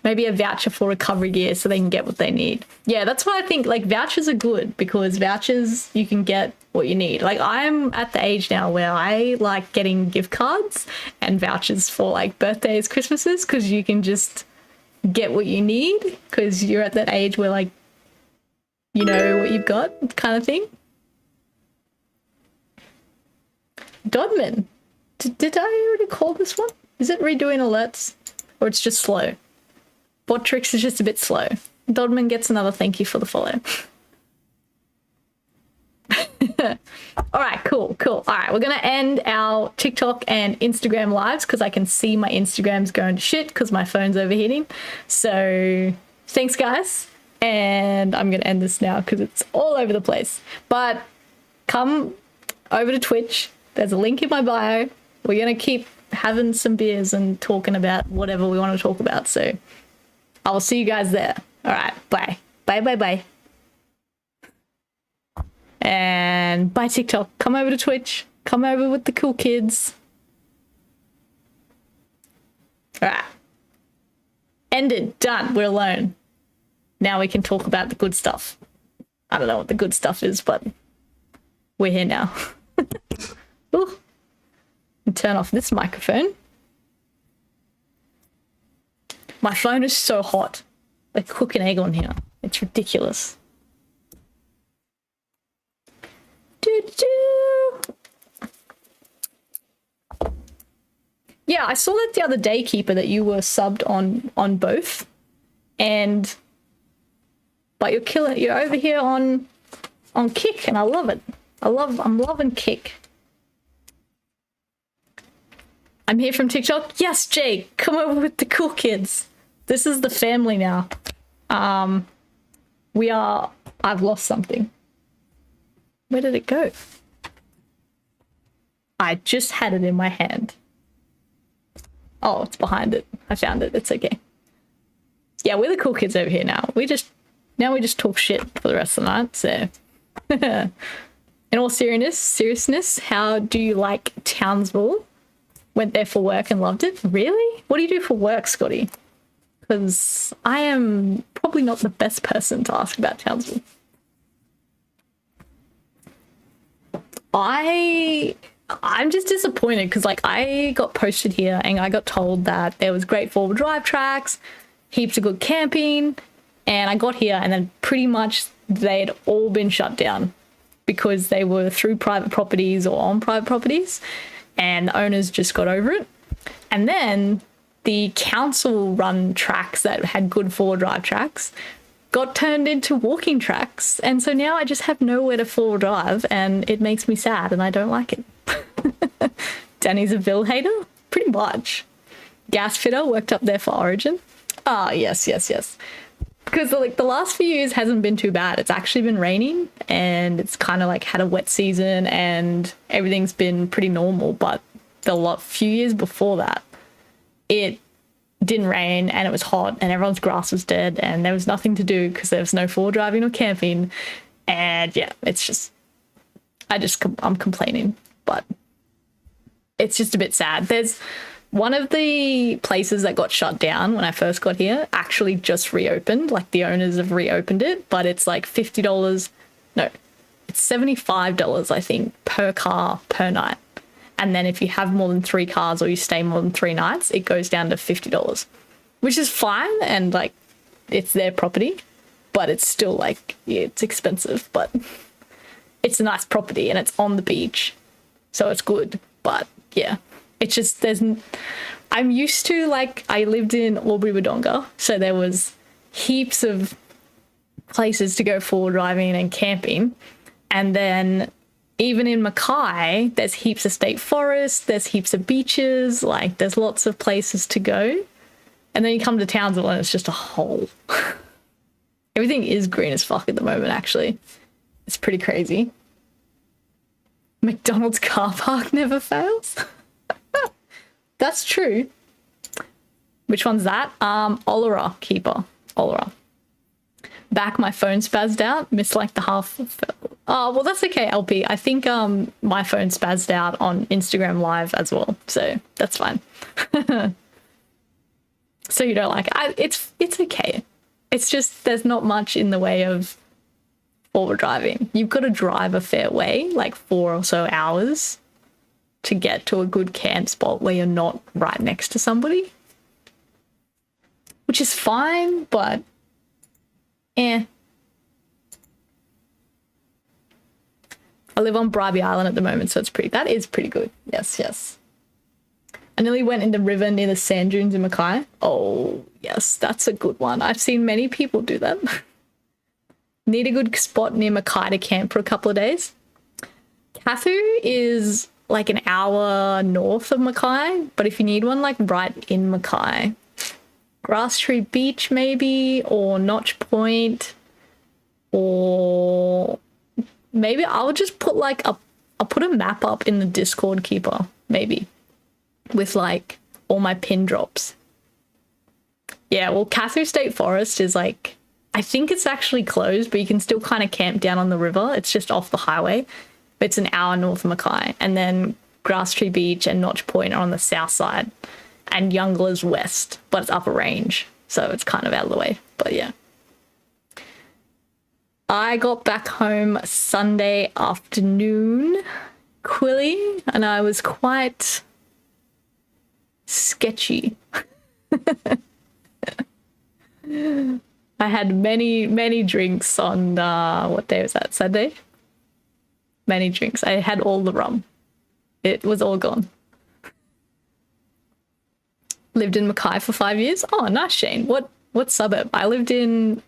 Maybe a voucher for recovery gear so they can get what they need. Yeah, that's why I think like vouchers are good, because vouchers, you can get what you need. Like I'm at the age now where I like getting gift cards and vouchers for like birthdays, Christmases, because you can just get what you need because you're at that age where like, you know what you've got kind of thing. Dodman, did I already call this one? Is it redoing alerts or it's just slow? Botrix is just a bit slow. Dodman gets another thank you for the follow. All right, cool. All right, we're going to end our TikTok and Instagram lives because I can see my Instagram's going to shit because my phone's overheating. So thanks, guys. And I'm going to end this now because it's all over the place. But come over to Twitch. There's a link in my bio. We're going to keep having some beers and talking about whatever we want to talk about. So I will see you guys there. All right, bye. Bye. And bye TikTok. Come over to Twitch. Come over with the cool kids. All right. Ended. Done. We're alone. Now we can talk about the good stuff. I don't know what the good stuff is, but we're here now. Ooh. And turn off this microphone. My phone is so hot. Like cook an egg on here. It's ridiculous. Yeah, I saw that the other day, Keeper, that you were subbed on both, but you're killing. You're over here on Kick, and I love it. I'm loving Kick. I'm here from TikTok. Yes, Jake, come over with the cool kids. This is the family now. I've lost something. Where did it go? I just had it in my hand. Oh, it's behind it. I found it. It's okay. Yeah, we're the cool kids over here now. We just talk shit for the rest of the night. So, in all seriousness, how do you like Townsville? Went there for work and loved it. Really? What do you do for work, Scotty? Because I am probably not the best person to ask about Townsville. I'm just disappointed because like I got posted here and I got told that there was great four-wheel drive tracks, heaps of good camping, and I got here and then pretty much they'd all been shut down because they were through private properties or on private properties and the owners just got over it. And then the council run tracks that had good four-wheel drive tracks got turned into walking tracks, and so now I just have nowhere to four-wheel drive and it makes me sad and I don't like it. Danny's a Bill hater? Pretty much. Gas fitter worked up there for Origin. Ah, yes. Because like the last few years hasn't been too bad. It's actually been raining and it's kind of like had a wet season and everything's been pretty normal, but the few years before that, it didn't rain and it was hot and everyone's grass was dead and there was nothing to do because there was no four driving or camping. And yeah, it's just, I'm complaining, but it's just a bit sad. There's one of the places that got shut down when I first got here actually just reopened. Like the owners have reopened it, but it's like $50. No, it's $75, I think, per car per night. And then if you have more than 3 cars or you stay more than 3 nights, it goes down to $50, which is fine. And like, it's their property, but it's still like, yeah, it's expensive, but it's a nice property and it's on the beach. So it's good. But yeah, it's just, I'm used to like, I lived in Albury-Wodonga. So there was heaps of places to go for driving and camping. And then even in Mackay, there's heaps of state forests, there's heaps of beaches, like there's lots of places to go. And then you come to Townsville and it's just a hole. Everything is green as fuck at the moment, actually. It's pretty crazy. McDonald's car park never fails. That's true. Which one's that? Ollera Keeper. Ollera. Back, my phone spazzed out. Missed like the half. Oh, well, that's okay, LP. I think my phone spazzed out on Instagram Live as well, so that's fine. So you don't like it. It's okay. It's just there's not much in the way of forward driving. You've got to drive a fair way, like 4 or so hours, to get to a good camp spot where you're not right next to somebody, which is fine, but I live on Bribey Island at the moment, so that is pretty good. Yes. I nearly went in the river near the sand dunes in Mackay. Oh, yes, that's a good one. I've seen many people do that. Need a good spot near Mackay to camp for a couple of days. Kathu is like an hour north of Mackay, but if you need one, like right in Mackay, Grass Tree Beach maybe, or Notch Point, or maybe I'll just put like I'll put a map up in the Discord keeper, maybe, with like all my pin drops. Yeah, well, Kathu State Forest is like, I think it's actually closed, but you can still kind of camp down on the river. It's just off the highway. It's an hour north of Mackay. And then Grass Tree Beach and Notch Point are on the south side. And Youngler's west, but it's up a range. So it's kind of out of the way. But yeah. I got back home Sunday afternoon, Quilly, and I was quite sketchy. I had many drinks on, what day was that, Sunday? Many drinks. I had all the rum. It was all gone. Lived in Mackay for 5 years. Oh, nice, Shane. What suburb? I lived in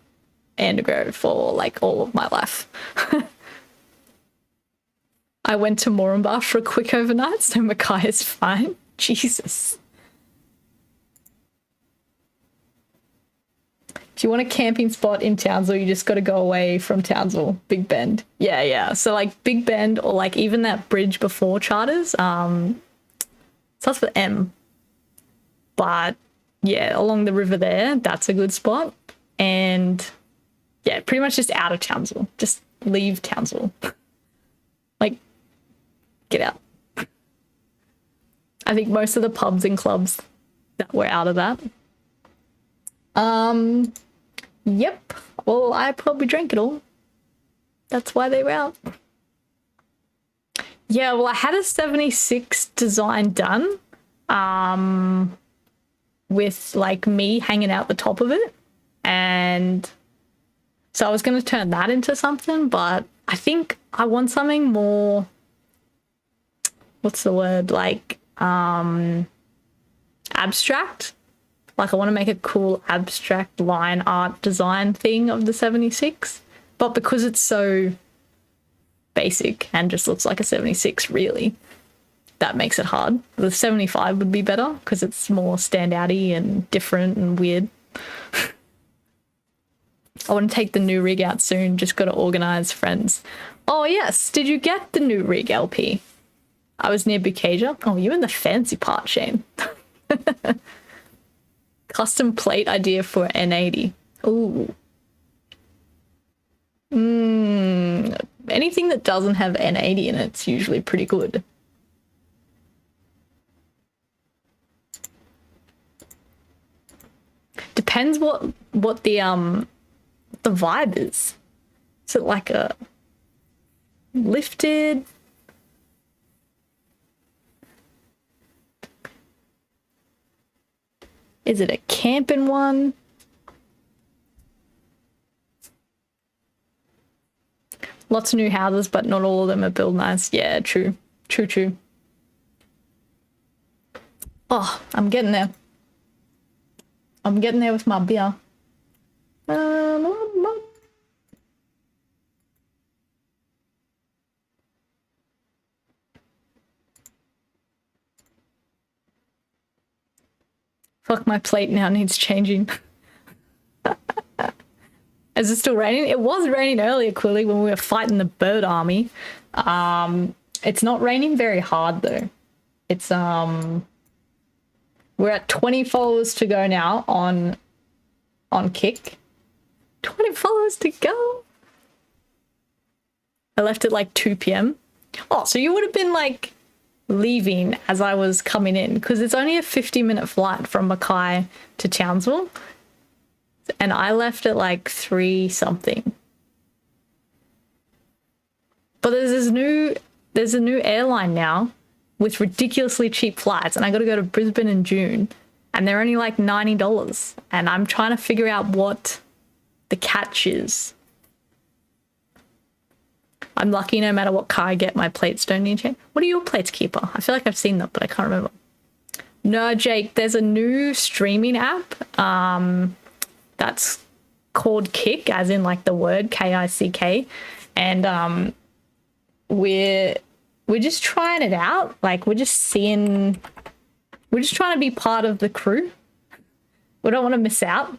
Andergrove for like all of my life. I went to Moranbah for a quick overnight, so Mackay is fine. Jesus. If you want a camping spot in Townsville, you just got to go away from Townsville, Big Bend. Yeah. So like Big Bend, or like even that bridge before Charters, starts with M. But yeah, along the river there, that's a good spot. And yeah, pretty much just out of Townsville. Just leave Townsville. Like, get out. I think most of the pubs and clubs that were out of that. Yep. Well, I probably drank it all. That's why they were out. Yeah, well, I had a 76 design done. With like me hanging out the top of it. And so I was going to turn that into something, but I think I want something more, what's the word? Like, abstract. Like I want to make a cool abstract line art design thing of the 76, but because it's so basic and just looks like a 76 really, that makes it hard. The 75 would be better because it's more standouty and different and weird. I want to take the new rig out soon, just got to organise friends. Oh yes, did you get the new rig LP? I was near Bukaja. Oh, you're in the fancy part, Shane. Custom plate idea for N80. Ooh. Anything that doesn't have N80 in it's usually pretty good. Depends what the vibe is. Is it like a lifted? Is it a camping one? Lots of new houses, but not all of them are built nice. Yeah, true. True. Oh, I'm getting there. I'm getting there with my beer. Fuck, my plate now needs changing. Is it still raining? It was raining earlier, Quilly, when we were fighting the bird army. It's not raining very hard though. It's we're at 20 followers to go now on Kick. 20 followers to go. I left at like 2 p.m. Oh, so you would have been like leaving as I was coming in, because it's only a 50-minute flight from Mackay to Townsville. And I left at like 3 something. But there's a new airline now with ridiculously cheap flights, and I got to go to Brisbane in June, and they're only like $90. And I'm trying to figure out what the catch is. I'm lucky no matter what car I get, my plates don't need to change. What are your plates, Keeper? I feel like I've seen them, but I can't remember. No, Jake, there's a new streaming app that's called Kick, as in like the word Kick, and we're just trying it out. Like we're just trying to be part of the crew. We don't want to miss out.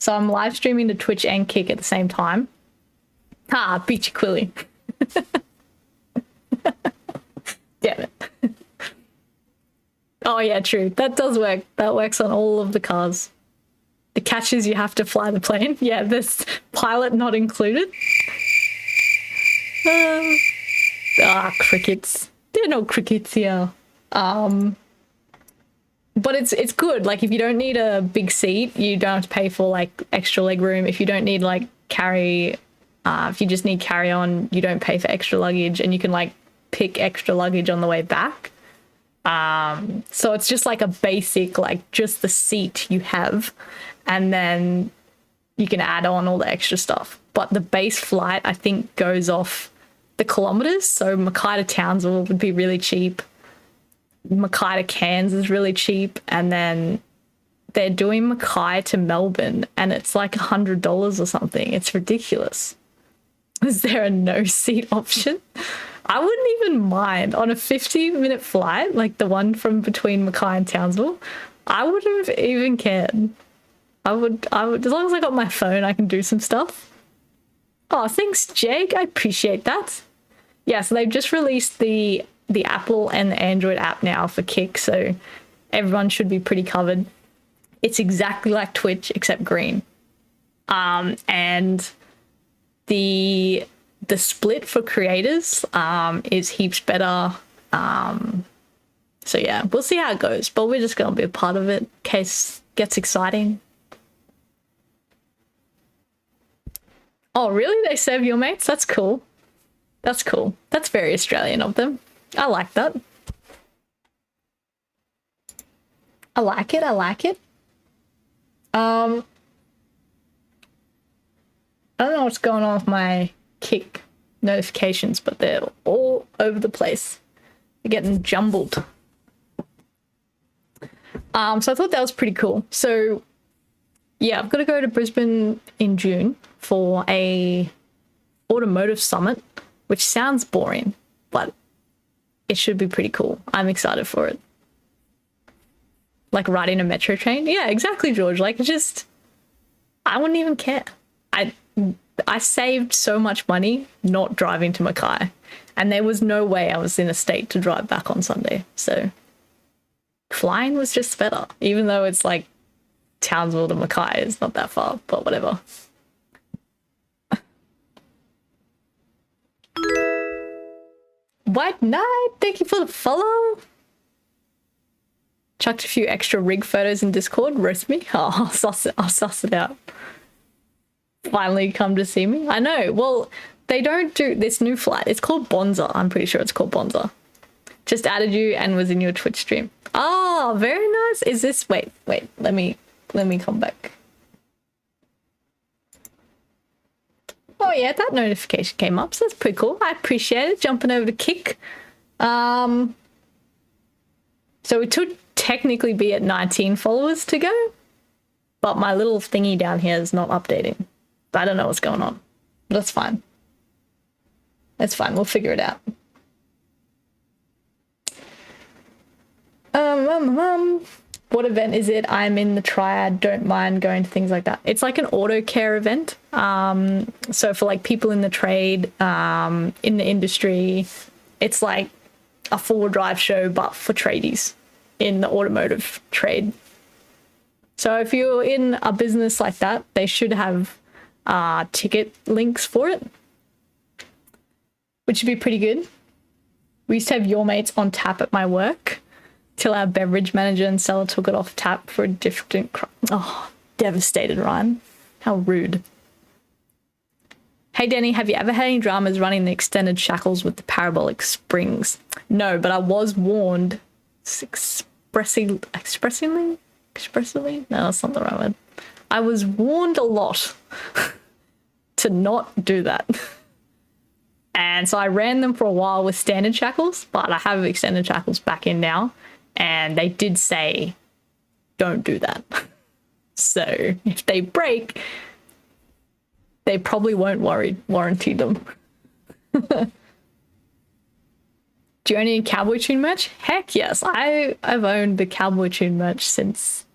So I'm live streaming to Twitch and Kick at the same time. Beat you, Quilly. Damn it. Oh yeah, true. That does work. That works on all of the cars. The catch is you have to fly the plane. Yeah, this pilot not included. Crickets. There are no crickets here. But it's good. Like if you don't need a big seat, you don't have to pay for like extra leg room. If you don't need like if you just need carry on, you don't pay for extra luggage, and you can like pick extra luggage on the way back. So it's just like a basic, like just the seat you have, and then you can add on all the extra stuff. But the base flight, I think, goes off the kilometers. So Mackay to Townsville would be really cheap. Mackay to Cairns is really cheap. And then they're doing Mackay to Melbourne, and it's like $100 or something. It's ridiculous. Is there a no seat option? I wouldn't even mind on a 50-minute flight, like the one from between Mackay and Townsville. I wouldn't have even cared. I would, as long as I got my phone, I can do some stuff. Oh, thanks, Jake. I appreciate that. Yeah, so they've just released the Apple and the Android app now for Kick, so everyone should be pretty covered. It's exactly like Twitch except green. And the split for creators is heaps better. So yeah, we'll see how it goes, but we're just gonna be a part of it in case it gets exciting. Oh, really? They serve your mates? That's cool. That's cool. That's very Australian of them. I like that. I like it. I like it. I don't know what's going on with my Kick notifications, but they're all over the place. They're getting jumbled. So I thought that was pretty cool. So yeah, I've got to go to Brisbane in June for a automotive summit, which sounds boring, but it should be pretty cool. I'm excited for it. Like riding a metro train. Yeah, exactly, George. Like just, I wouldn't even care. I saved so much money not driving to Mackay, and there was no way I was in a state to drive back on Sunday. So flying was just better, even though it's like Townsville to Mackay is not that far, but whatever. White Knight, thank you for the follow. Chucked a few extra rig photos in Discord. Roast me. Oh, I'll suss it out. Finally come to see me. I know. Well, they don't do this new flight. It's called Bonza. I'm pretty sure it's called Bonza. Just added you and was in your Twitch stream. Oh, very nice. Is this, wait, let me come back. Oh yeah, that notification came up, so that's pretty cool. I appreciate it. Jumping over to Kick. So it should technically be at 19 followers to go, but my little thingy down here is not updating. I don't know what's going on. But that's fine. That's fine. We'll figure it out. What event is it? I'm in the triad. Don't mind going to things like that. It's like an auto care event. So for like people in the trade, in the industry, it's like a 4-wheel drive show, but for tradies in the automotive trade. So if you're in a business like that, they should have ticket links for it, which would be pretty good. We used to have Your Mates on tap at my work till our beverage manager and seller took it off tap for a different oh, devastated, Ryan. How rude. Hey, Danie, have you ever had any dramas running the extended shackles with the parabolic springs? No, but I was warned expressively? No, that's not the right word. I was warned a lot to not do that. And so I ran them for a while with standard shackles, but I have extended shackles back in now. And they did say, don't do that. So if they break, they probably won't warranty them. Do you own any Cowboy Tune merch? Heck yes. I've owned the Cowboy Tune merch since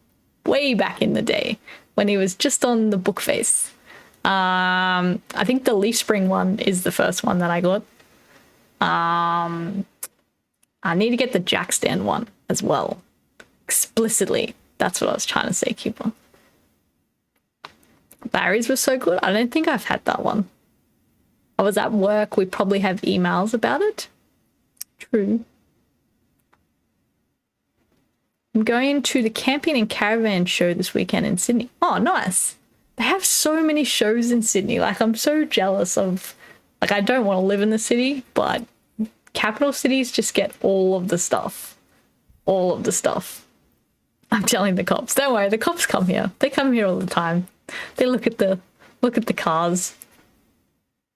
way back in the day when he was just on the book face. I think the Leaf Spring one is the first one that I got. I need to get the jack stand one as well. Explicitly. That's what I was trying to say, Cooper. Barry's was so good. I don't think I've had that one. I was at work. We probably have emails about it. True. I'm going to the camping and caravan show this weekend in Sydney. Oh, nice. They have so many shows in Sydney. Like, I'm so jealous of, like, I don't want to live in the city, but capital cities just get all of the stuff. All of the stuff. I'm telling the cops. Don't worry, the cops come here. They come here all the time. They look at the cars.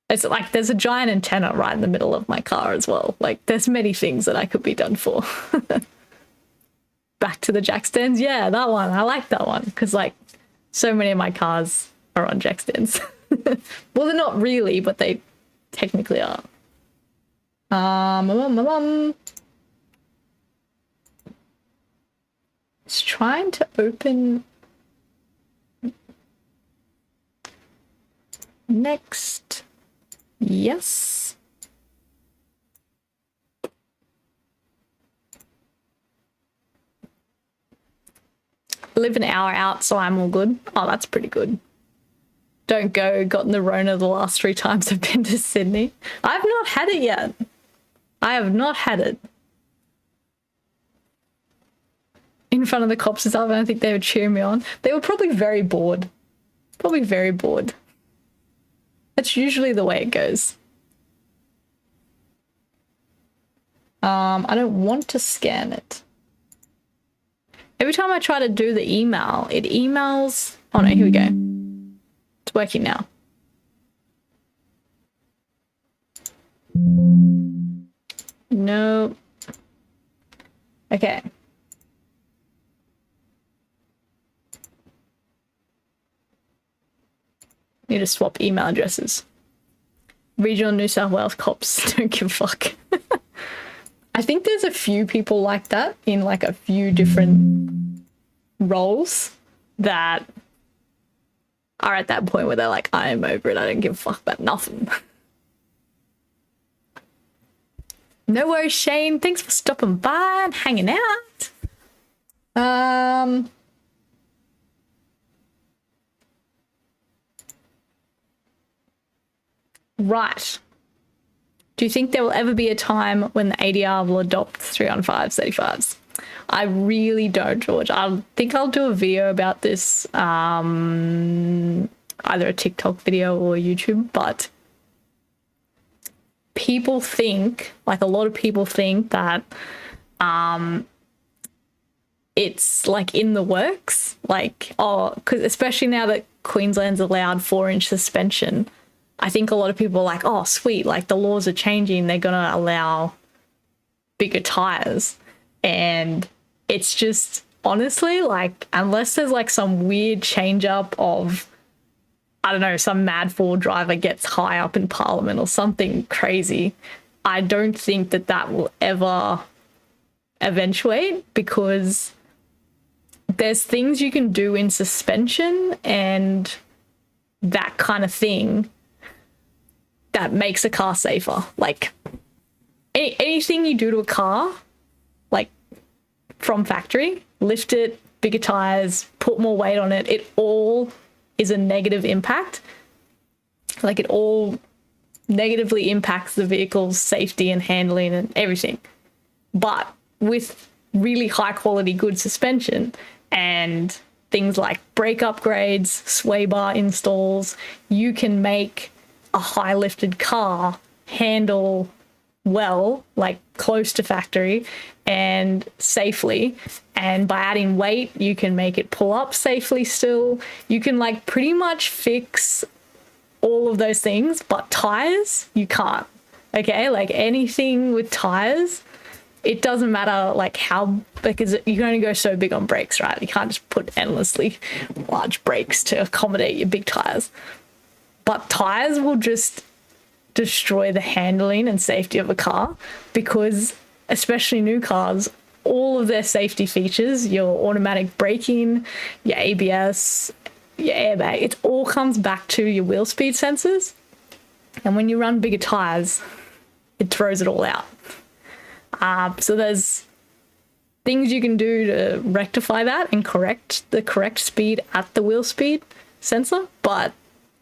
It's like there's a giant antenna right in the middle of my car as well. Like, there's many things that I could be done for. Back to the jack stands. Yeah, that one. I like that one because, like, so many of my cars are on jack stands. Well, they're not really, but they technically are. It's trying to open next. Yes. Live an hour out, so I'm all good. Oh, that's pretty good. Don't go, gotten the Rona the last 3 times I've been to Sydney. I've not had it yet. I have not had it. In front of the cops and stuff, I don't think they would cheer me on. They were probably very bored. Probably very bored. That's usually the way it goes. I don't want to scan it. Every time I try to do the email, it emails... Oh no, here we go. It's working now. No. Okay. Need to swap email addresses. Regional New South Wales cops don't give a fuck. I think there's a few people like that in like a few different roles that are at that point where they're like, I'm over it. I don't give a fuck about nothing. No worries, Shane. Thanks for stopping by and hanging out. Right. Do you think there will ever be a time when the ADR will adopt 3-on-5s, 35s? I really don't, George. I think I'll do a video about this, either a TikTok video or YouTube, but people think, like a lot of people think that it's like in the works, like, oh, because especially now that Queensland's allowed 4-inch suspension, I think a lot of people are like, oh, sweet, like the laws are changing. They're going to allow bigger tires. And it's just, honestly, like, unless there's like some weird change up of, I don't know, some mad Ford driver gets high up in Parliament or something crazy, I don't think that that will ever eventuate, because there's things you can do in suspension and that kind of thing that makes a car safer. Like anything you do to a car, like from factory, lift it, bigger tires, put more weight on it, it all is a negative impact. Like it all negatively impacts the vehicle's safety and handling and everything. But with really high quality, good suspension and things like brake upgrades, sway bar installs, you can make a high lifted car handle well, like close to factory and safely. And by adding weight, you can make it pull up safely still. You can like pretty much fix all of those things, but tires, you can't. Okay, like anything with tires, it doesn't matter like how, because you can only go so big on brakes, right? You can't just put endlessly large brakes to accommodate your big tires. But tires will just destroy the handling and safety of a car, because especially new cars, all of their safety features, your automatic braking, your ABS, your airbag, it all comes back to your wheel speed sensors. And when you run bigger tires, it throws it all out. So there's things you can do to rectify that and correct the correct speed at the wheel speed sensor. But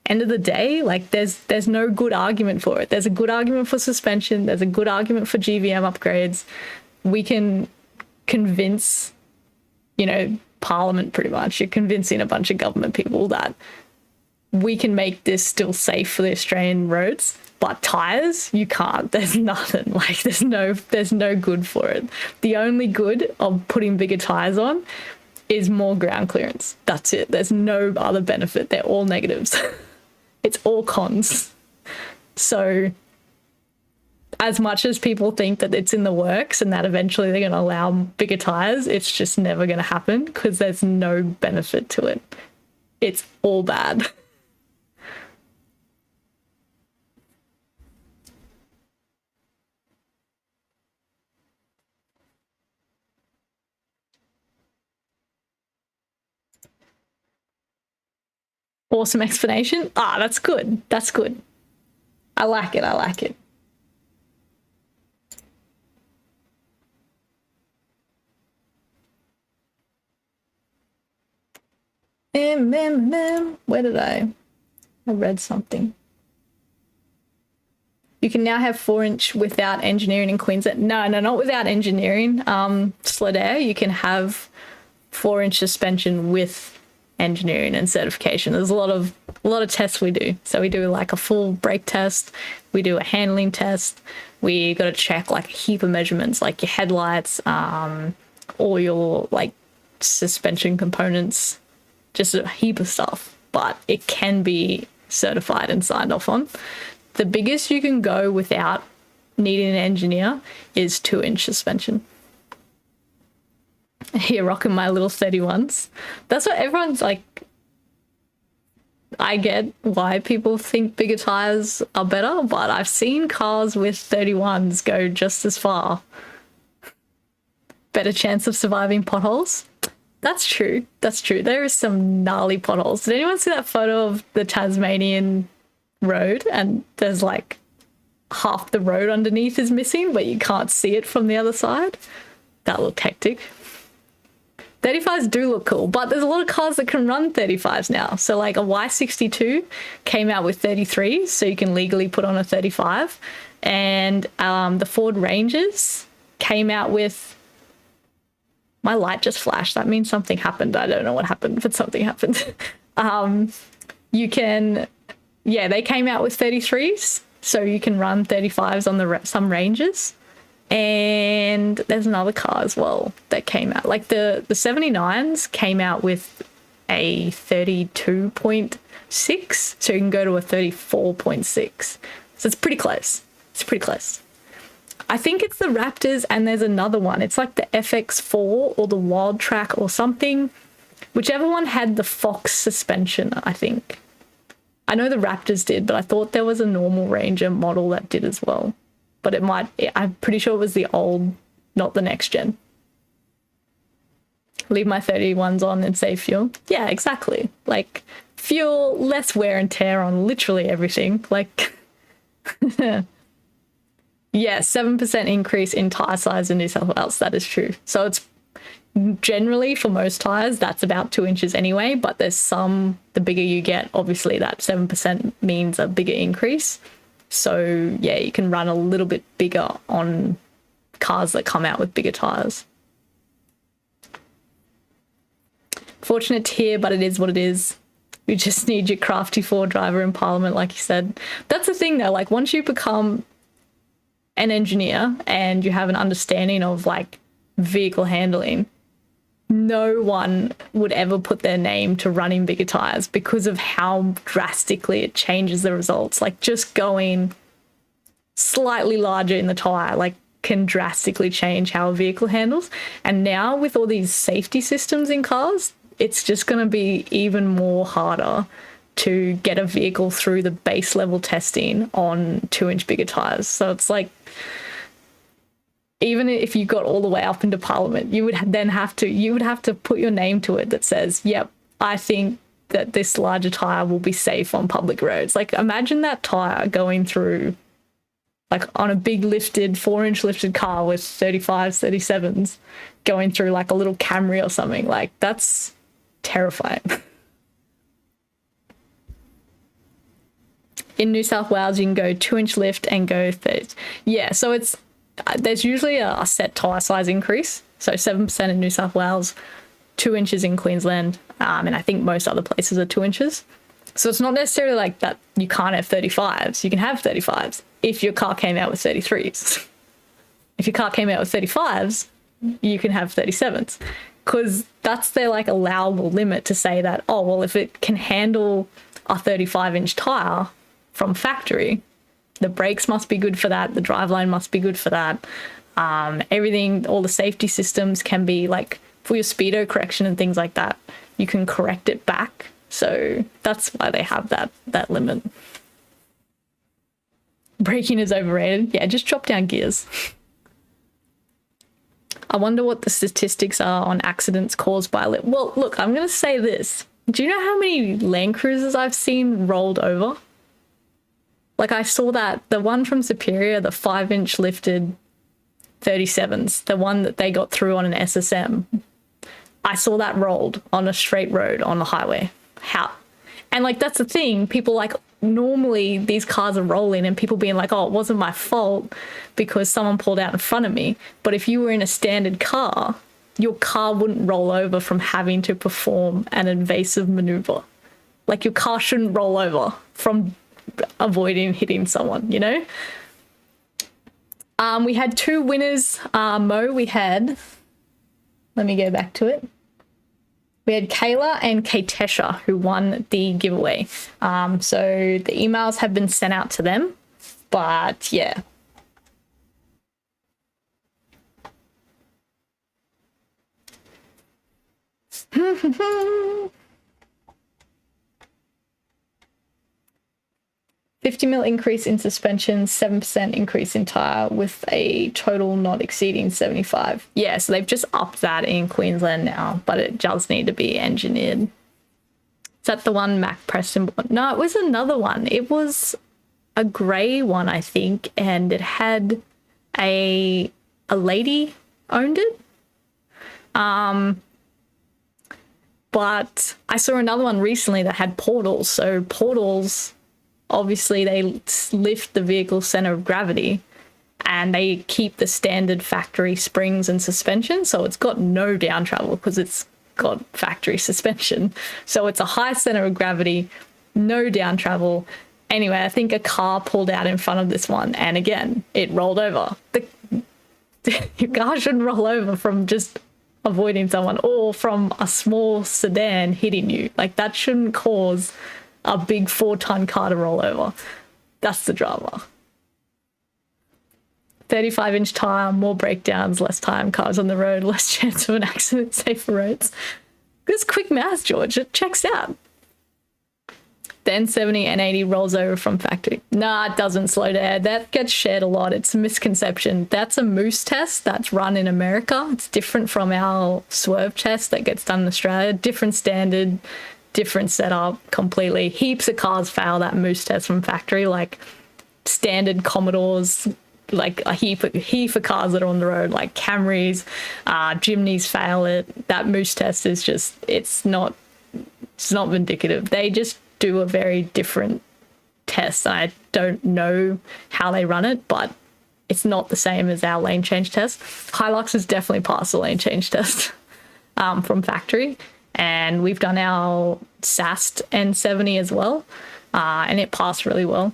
end of the day, like there's no good argument for it. There's a good argument for suspension. There's a good argument for GVM upgrades. We can convince, Parliament pretty much. You're convincing a bunch of government people that we can make this still safe for the Australian roads. But tires, you can't. There's nothing. Like there's no good for it. The only good of putting bigger tires on is more ground clearance. That's it. There's no other benefit. They're all negatives. It's all cons. So as much as people think that it's in the works and that eventually they're going to allow bigger tires, it's just never going to happen because there's no benefit to it. It's all bad. Awesome explanation. That's good. That's good. I like it. I like it. Where did I read something. You can now have 4-inch without engineering in Queensland. No, not without engineering. Sled you can have 4-inch suspension with engineering and certification. There's a lot of tests we do. So we do like a full brake test, we do a handling test, we got to check like a heap of measurements, like your headlights, all your like suspension components, just a heap of stuff. But it can be certified and signed off on. The biggest you can go without needing an engineer is 2-inch suspension. Here, rocking my little 31s. That's what everyone's like. I get why people think bigger tires are better, but I've seen cars with 31s go just as far. Better chance of surviving potholes. That's true. That's true. There is some gnarly potholes. Did anyone see that photo of the Tasmanian road and there's like half the road underneath is missing, but you can't see it from the other side? That looked hectic. 35s do look cool, but there's a lot of cars that can run 35s now. So like a Y62 came out with 33s, so you can legally put on a 35. And the Ford Rangers came out with... My light just flashed. That means something happened. I don't know what happened, but something happened. You can... Yeah, they came out with 33s, so you can run 35s on some Rangers. And there's another car as well that came out. Like the 79s came out with a 32.6, so you can go to a 34.6. So it's pretty close. It's pretty close. I think it's the Raptors and there's another one. It's like the FX4 or the Wild Track or something. Whichever one had the Fox suspension, I think. I know the Raptors did, but I thought there was a normal Ranger model that did as well. But I'm pretty sure it was the old, not the next gen. Leave my 31s on and save fuel. Yeah, exactly. Like fuel, less wear and tear on literally everything. Like, yeah, 7% increase in tyre size in New South Wales. That is true. So it's generally for most tyres, that's about 2 inches anyway. But there's some, the bigger you get, obviously that 7% means a bigger increase. So, yeah, you can run a little bit bigger on cars that come out with bigger tyres. Fortunate to hear, but it is what it is. You just need your crafty Ford driver in Parliament, like you said. That's the thing, though. Like, once you become an engineer and you have an understanding of, like, vehicle handling, no one would ever put their name to running bigger tires because of how drastically it changes the results. Like just going slightly larger in the tire, like can drastically change how a vehicle handles. And now with all these safety systems in cars, it's just going to be even more harder to get a vehicle through the base level testing on 2-inch bigger tires. So it's like, even if you got all the way up into Parliament, you would then have to put your name to it that says, yep, I think that this larger tire will be safe on public roads. Like, imagine that tire going through, like, on a big lifted 4-inch lifted car with 35s, 37s going through like a little Camry or something. Like, that's terrifying. In New South Wales, you can go 2-inch lift and go 30. Yeah, so it's, there's usually a set tyre size increase. So 7% in New South Wales, 2 inches in Queensland, and I think most other places are 2 inches. So it's not necessarily like that you can't have 35s. You can have 35s if your car came out with 33s. If your car came out with 35s, you can have 37s, because that's their like allowable limit to say that, oh, well, if it can handle a 35-inch tyre from factory, the brakes must be good for that. The driveline must be good for that. Everything, all the safety systems can be like, for your speedo correction and things like that, you can correct it back. So that's why they have that limit. Braking is overrated. Yeah, just drop down gears. I wonder what the statistics are on accidents caused by lip. Well, look, I'm going to say this. Do you know how many Land Cruisers I've seen rolled over? Like, I saw that the one from Superior, the 5-inch lifted 37s, the one that they got through on an SSM, I saw that rolled on a straight road on the highway. How? And like, that's the thing. People like, normally these cars are rolling and people being like, oh, it wasn't my fault because someone pulled out in front of me. But if you were in a standard car, your car wouldn't roll over from having to perform an invasive maneuver. Like, your car shouldn't roll over from avoiding hitting someone, you know? We had 2 winners. Mo, we had, let me go back to it. We had Kayla and Katesha who won the giveaway. So the emails have been sent out to them, but yeah. $50 increase in suspension, 7% increase in tyre, with a total not exceeding 75. Yeah, so they've just upped that in Queensland now, but it does need to be engineered. Is that the one Mac Preston? No, it was another one. It was a grey one, I think, and it had a lady owned it. But I saw another one recently that had portals. So portals, obviously they lift the vehicle's center of gravity and they keep the standard factory springs and suspension. So it's got no down travel because it's got factory suspension. So it's a high center of gravity, no down travel. Anyway, I think a car pulled out in front of this one and again, it rolled over. Your car shouldn't roll over from just avoiding someone or from a small sedan hitting you. Like, that shouldn't cause a big 4-ton car to roll over. That's the drama. 35-inch tyre, more breakdowns, less time, cars on the road, less chance of an accident, safer roads. This quick math, George. It checks out. Then 70 and 80 rolls over from factory. Nah, it doesn't slow down. That gets shared a lot. It's a misconception. That's a moose test that's run in America. It's different from our swerve test that gets done in Australia. Different standard, different setup completely. Heaps of cars fail that moose test from factory, like standard Commodores, like a heap of cars that are on the road, like Camrys, Jimneys fail it. That moose test is just, it's not indicative. They just do a very different test. I don't know how they run it, but it's not the same as our lane change test. Hilux has definitely passed the lane change test from factory, and we've done our SAST N70 as well, and it passed really well.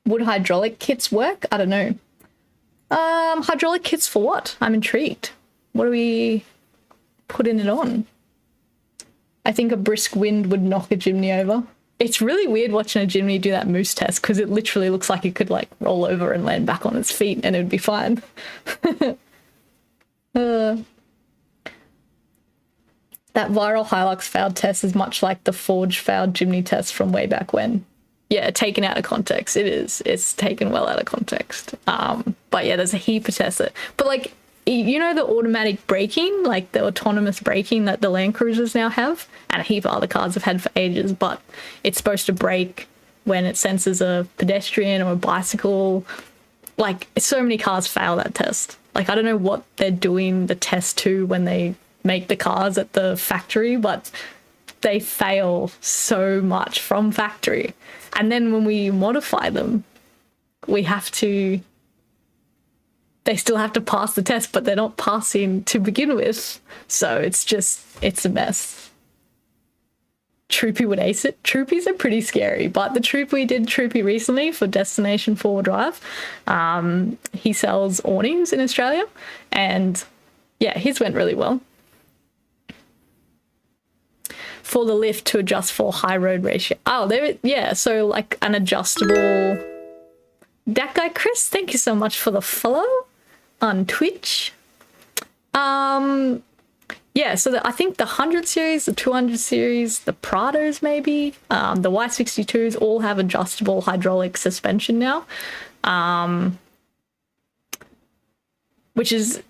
Would hydraulic kits work? I don't know. Hydraulic kits for what? I'm intrigued. What are we putting it on? I think a brisk wind would knock a Jimny over. It's really weird watching a Jimny do that moose test because it literally looks like it could like roll over and land back on its feet and it would be fine. That viral Hilux failed test is much like the Forge failed Jimny test from way back when. Yeah, taken out of context. It is. It's taken well out of context. But yeah, there's a heap of tests. But like, you know, the automatic braking, like the autonomous braking that the Land Cruisers now have, and a heap of other cars have had for ages, but it's supposed to brake when it senses a pedestrian or a bicycle. Like, so many cars fail that test. Like, I don't know what they're doing the test to when they make the cars at the factory, but they fail so much from factory. And then when we modify them, they still have to pass the test, but they're not passing to begin with. So it's a mess. Troopy would ace it. Troopies are pretty scary, but the troop we did Troopy recently for Destination 4 Drive, he sells awnings in Australia, and yeah, his went really well. For the lift to adjust for high road ratio. Oh, yeah, so like an adjustable... That guy, Chris, thank you so much for the follow on Twitch. Yeah, so I think the 100 series, the 200 series, the Prados maybe, the Y62s all have adjustable hydraulic suspension now, which is...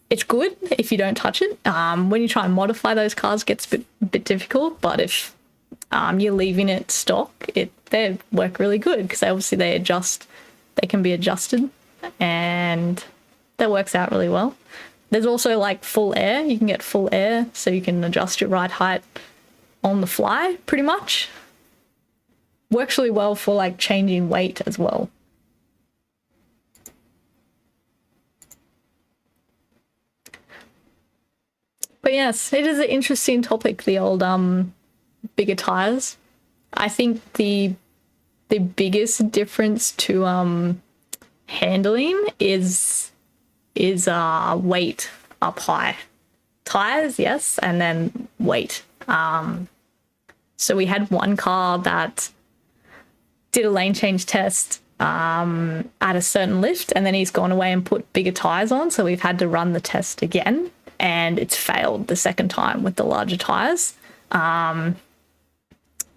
It's good if you don't touch it. When you try and modify those cars, it gets a bit difficult. But if you're leaving it stock, they work really good because obviously they can be adjusted, and that works out really well. There's also like full air. You can get full air, so you can adjust your ride height on the fly, pretty much. Works really well for like changing weight as well. But yes, it is an interesting topic, the old bigger tires. I think the biggest difference to handling is weight up high. Tires, yes, and then weight. So we had one car that did a lane change test at a certain lift, and then he's gone away and put bigger tires on, so we've had to run the test again. And it's failed the second time with the larger tires. And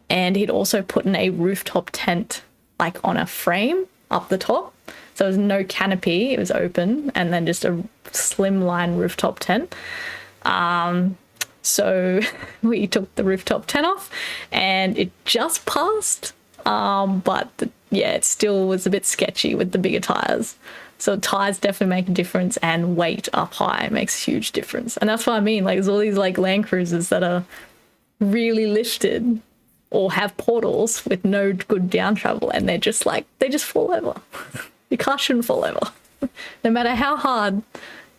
he'd also put in a rooftop tent, like on a frame up the top. So there was no canopy, it was open, and then just a slimline rooftop tent. So we took the rooftop tent off and it just passed. But it still was a bit sketchy with the bigger tires. So tires definitely make a difference, and weight up high makes a huge difference. And that's what I mean. Like, there's all these like Land Cruisers that are really lifted or have portals with no good down travel, and they just fall over. Your car shouldn't fall over. No matter how hard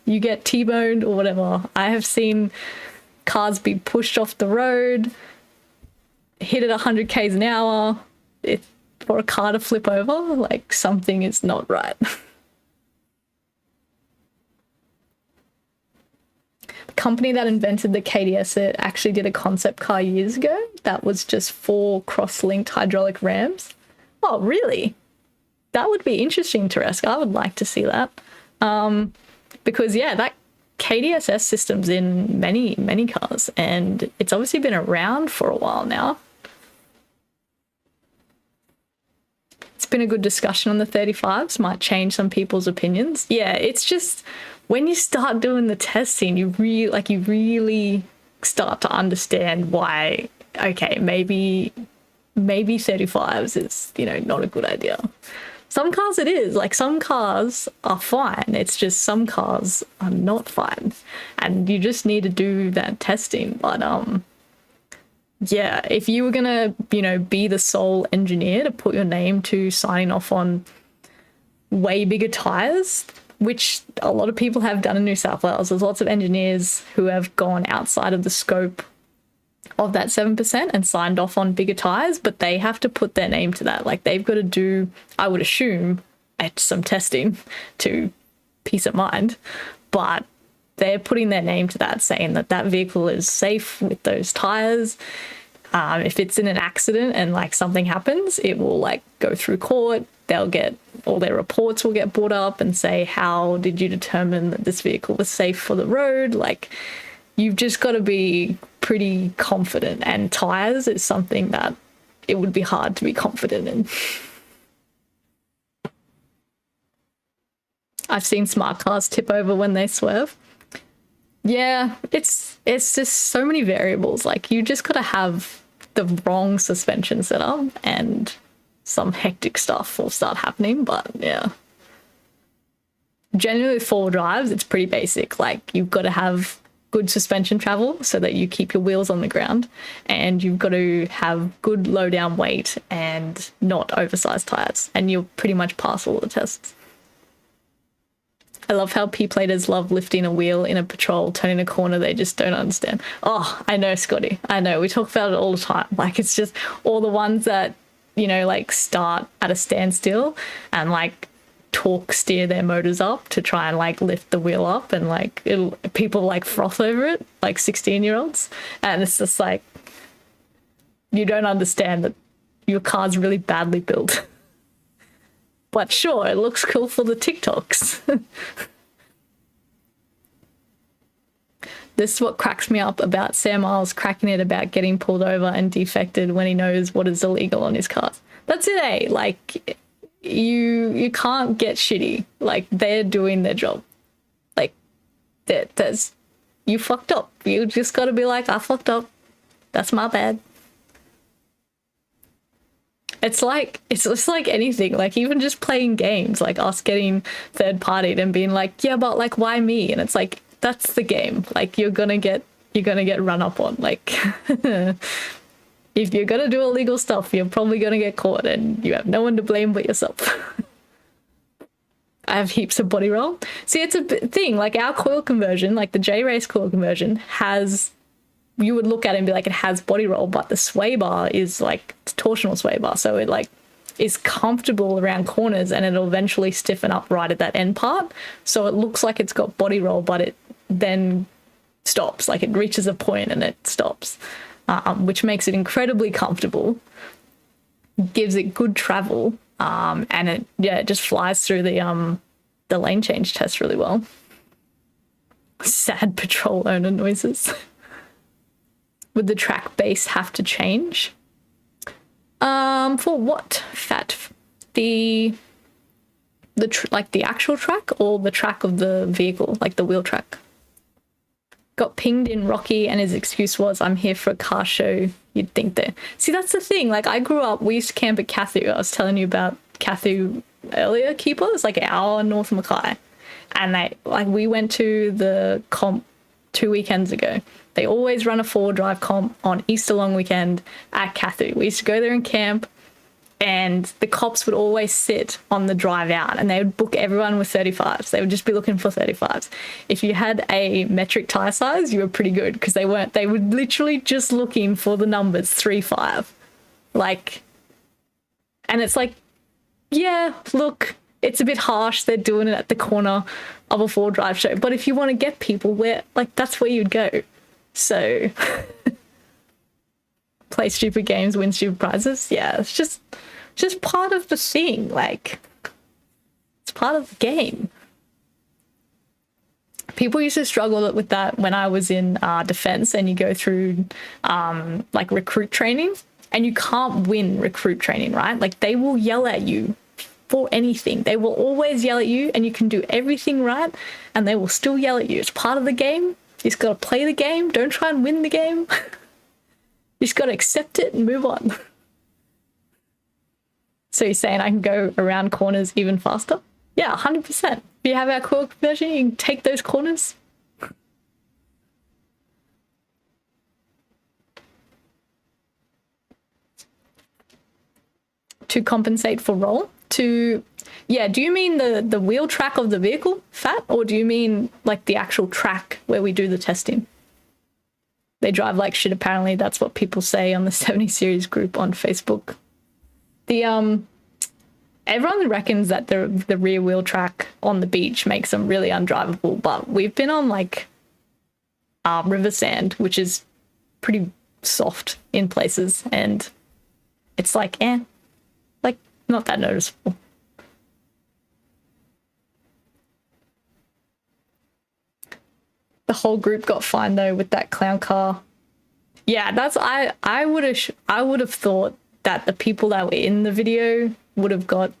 you get T-boned or whatever. I have seen cars be pushed off the road, hit at 100 k's an hour. For a car to flip over, like, something is not right. Company that invented the KDS, it actually did a concept car years ago that was just 4 cross-linked hydraulic rams. Oh, really? That would be interesting, Teresk. I would like to see that. Because, yeah, that KDSS system's in many, many cars, and it's obviously been around for a while now. It's been a good discussion on the 35s, might change some people's opinions. Yeah, it's just... when you start doing the testing, you really start to understand why, okay, maybe 35s is, not a good idea. Some cars it is. Like, some cars are fine. It's just some cars are not fine. And you just need to do that testing. But, yeah, if you were going to, be the sole engineer to put your name to signing off on way bigger tires, which a lot of people have done in New South Wales. There's lots of engineers who have gone outside of the scope of that 7% and signed off on bigger tires, but they have to put their name to that. Like, they've got to do, I would assume, some testing to peace of mind. But they're putting their name to that, saying that that vehicle is safe with those tires. If it's in an accident and like something happens, it will like go through court. They'll get all their reports will get brought up and say, how did you determine that this vehicle was safe for the road? Like, you've just got to be pretty confident, and tires is something that it would be hard to be confident in. I've seen smart cars tip over when they swerve. Yeah, it's just so many variables. Like, you just got to have the wrong suspension setup and some hectic stuff will start happening. But yeah, generally with four-wheel drives, it's pretty basic. Like, you've got to have good suspension travel so that you keep your wheels on the ground, and you've got to have good low down weight and not oversized tires, and you'll pretty much pass all the tests. I love how P-platers love lifting a wheel in a patrol, turning a corner they just don't understand. Oh, I know, Scotty. I know. We talk about it all the time. Like, it's just all the ones that, you know, like start at a standstill and like torque steer their motors up to try and like lift the wheel up, and like people like froth over it, like 16-year-olds. And it's just like, you don't understand that your car's really badly built. But sure, it looks cool for the TikToks. This is what cracks me up about Sam Miles cracking it about getting pulled over and defected when he knows what is illegal on his cars. That's it, eh? Like, you can't get shitty. Like, they're doing their job. Like, there's you fucked up. You just got to be like, I fucked up. That's my bad. It's just like anything, like even just playing games, like us getting third partied and being like, yeah, but like, why me? And it's like, that's the game. Like, you're gonna get run up on. Like, if you're gonna do illegal stuff, you're probably gonna get caught, and you have no one to blame but yourself. I have heaps of body roll. See, it's a thing. Like, our coil conversion, like the J-Race coil conversion, has, you would look at it and be like, it has body roll, but the sway bar is like torsional sway bar, so it like is comfortable around corners, and it'll eventually stiffen up right at that end part, so it looks like it's got body roll, but it then stops. Like, it reaches a point and it stops, which makes it incredibly comfortable, gives it good travel, and it just flies through the lane change test really well. Sad patrol owner noises. Would the track base have to change? For what? Fat? The actual track, or the track of the vehicle, like the wheel track? Got pinged in Rocky, and his excuse was, I'm here for a car show. You'd think that. See, that's the thing. Like, I grew up, we used to camp at Cathu. I was telling you about Cathu earlier, Keeper. It's like an hour north of Mackay. And we went to the comp 2 weekends ago. They always run a 4 drive comp on Easter long weekend at Cathu. We used to go there and camp, and the cops would always sit on the drive out, and they would book everyone with 35s. They would just be looking for 35s. If you had a metric tire size, you were pretty good, because they were literally just looking for the numbers 3-5. Like, and it's like, yeah, look, it's a bit harsh. They're doing it at the corner of a 4 drive show. But if you want to get people, that's where you'd go. So play stupid games, win stupid prizes. Yeah, it's just part of the thing. Like, it's part of the game. People used to struggle with that when I was in defense, and you go through like recruit training, and you can't win recruit training, right? Like, they will yell at you for anything. They will always yell at you, and you can do everything right, and they will still yell at you. It's part of the game. You just got to play the game. Don't try and win the game. You just got to accept it and move on. So you're saying I can go around corners even faster? Yeah, 100%. If you have our coil conversion, you can take those corners. To compensate for roll? Yeah, do you mean the wheel track of the vehicle, Fat? Or do you mean like the actual track where we do the testing? They drive like shit, apparently. That's what people say on the 70 series group on Facebook. everyone reckons that the rear wheel track on the beach makes them really undrivable, but we've been on like river sand, which is pretty soft in places, and it's like like not that noticeable. The whole group got fined though with that clown car. Yeah, that's I would have thought that the people that were in the video would have got,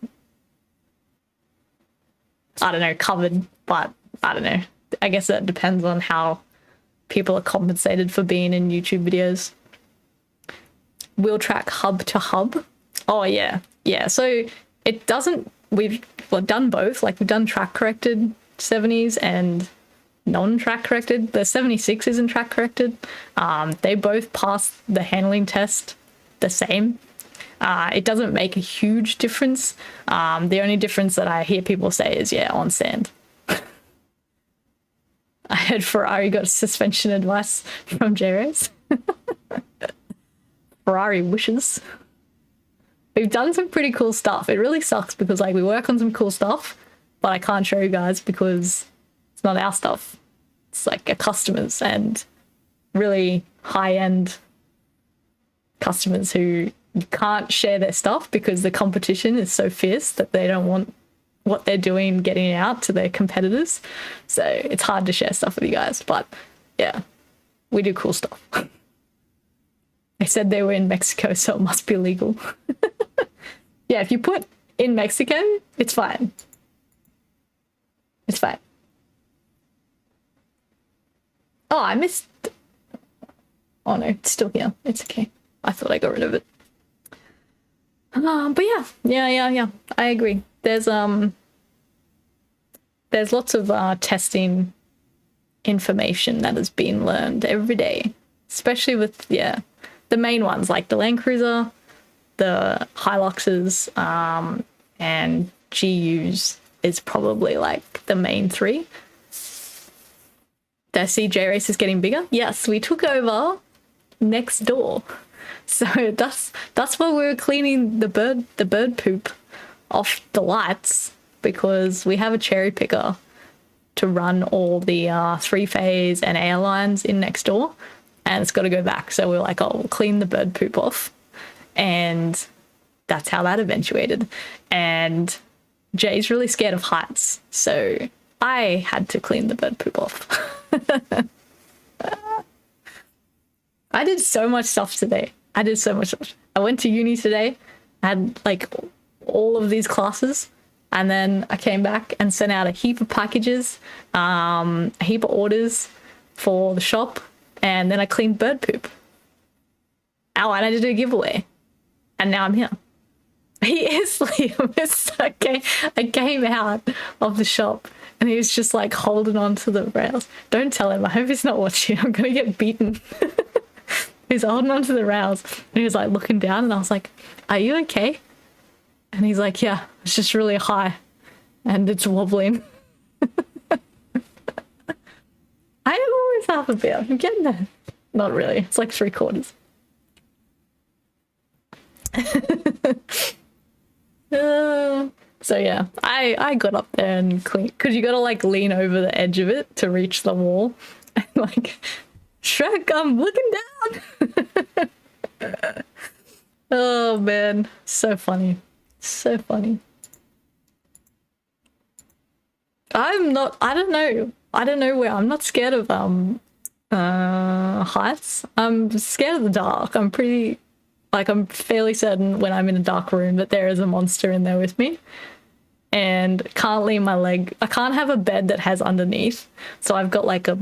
I don't know, covered, but I don't know. I guess that depends on how people are compensated for being in YouTube videos. Wheel track hub to hub. Oh yeah. Yeah. So it doesn't, we've done both. Like we've done track corrected 70s and non-track corrected. The 76 isn't track corrected. They both pass the handling test the same. It doesn't make a huge difference. The only difference that I hear people say is, yeah, on sand. I heard Ferrari got suspension advice from J-Race. Ferrari wishes. We've done some pretty cool stuff. It really sucks because like we work on some cool stuff, but I can't show you guys because it's not our stuff. It's like a customers and really high-end customers who can't share their stuff because the competition is so fierce that they don't want what they're doing getting out to their competitors. So it's hard to share stuff with you guys, but yeah, we do cool stuff. They said they were in Mexico, so it must be legal. Yeah, if you put in Mexico, it's fine. It's fine. Oh, I missed. Oh no, it's still here. It's okay. I thought I got rid of it. But yeah. I agree. There's lots of testing information that has been learned every day, especially with the main ones like the Land Cruiser, the Hiluxes, and GUs is probably like the main three. Did I see J-Race is getting bigger? Yes, we took over next door. So that's why we were cleaning the bird poop off the lights, because we have a cherry picker to run all the 3-phase and air lines in next door, and it's got to go back. So we were like, oh, we'll clean the bird poop off, and that's how that eventuated. And Jay's really scared of heights, so I had to clean the bird poop off. I did so much stuff today. I went to uni today. I had like all of these classes, and then I came back and sent out a heap of packages, a heap of orders for the shop, and then I cleaned bird poop. Oh, and I did a giveaway, and now I'm here. He is Liam. I came out of the shop and he was just like holding on to the rails. Don't tell him. I hope he's not watching. I'm gonna get beaten. He's holding on to the rails and he was like looking down, and I was like, are you okay? And he's like, yeah, it's just really high and it's wobbling. I am always half a beer. I'm getting there. Not really. It's like 3/4. So yeah, I got up there and cleaned, because you gotta like lean over the edge of it to reach the wall. And like, Shrek, I'm looking down. Oh man, so funny. So funny. I don't know where. I'm not scared of heights. I'm scared of the dark. I'm fairly certain when I'm in a dark room that there is a monster in there with me, and can't lean my leg. I can't have a bed that has underneath, so I've got like a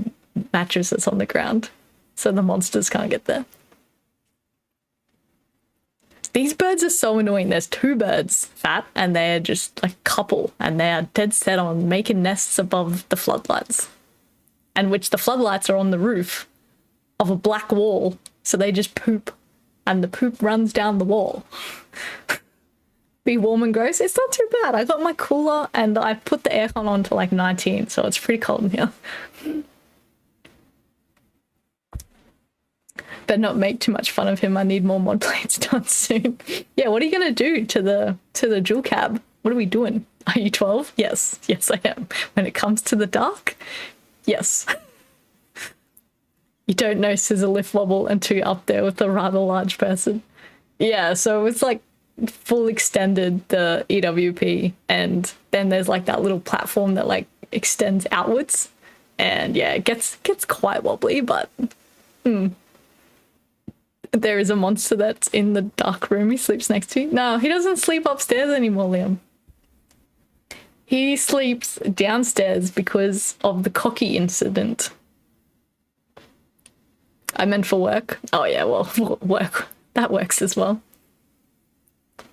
mattress that's on the ground, so the monsters can't get there. These birds are so annoying. There's 2 birds, fat, and they're just like a couple, and they are dead set on making nests above the floodlights, and which the floodlights are on the roof of a black wall, so they just poop, and the poop runs down the wall. Be warm and gross. It's not too bad. I got my cooler and I put the aircon on to like 19, so it's pretty cold in here. Better not make too much fun of him. I need more mod plates done soon. Yeah, what are you gonna do to the dual cab? What are we doing? Are you 12? Yes. Yes, I am. When it comes to the dark, yes. You don't know scissor lift wobble until you're up there with a rather large person. Yeah, so it's like full extended the EWP, and then there's like that little platform that like extends outwards, and yeah, it gets quite wobbly, but there is a monster that's in the dark room he sleeps next to. No, he doesn't sleep upstairs anymore, Liam. He sleeps downstairs because of the cocky incident. I meant for work. Oh yeah, well, work. That works as well.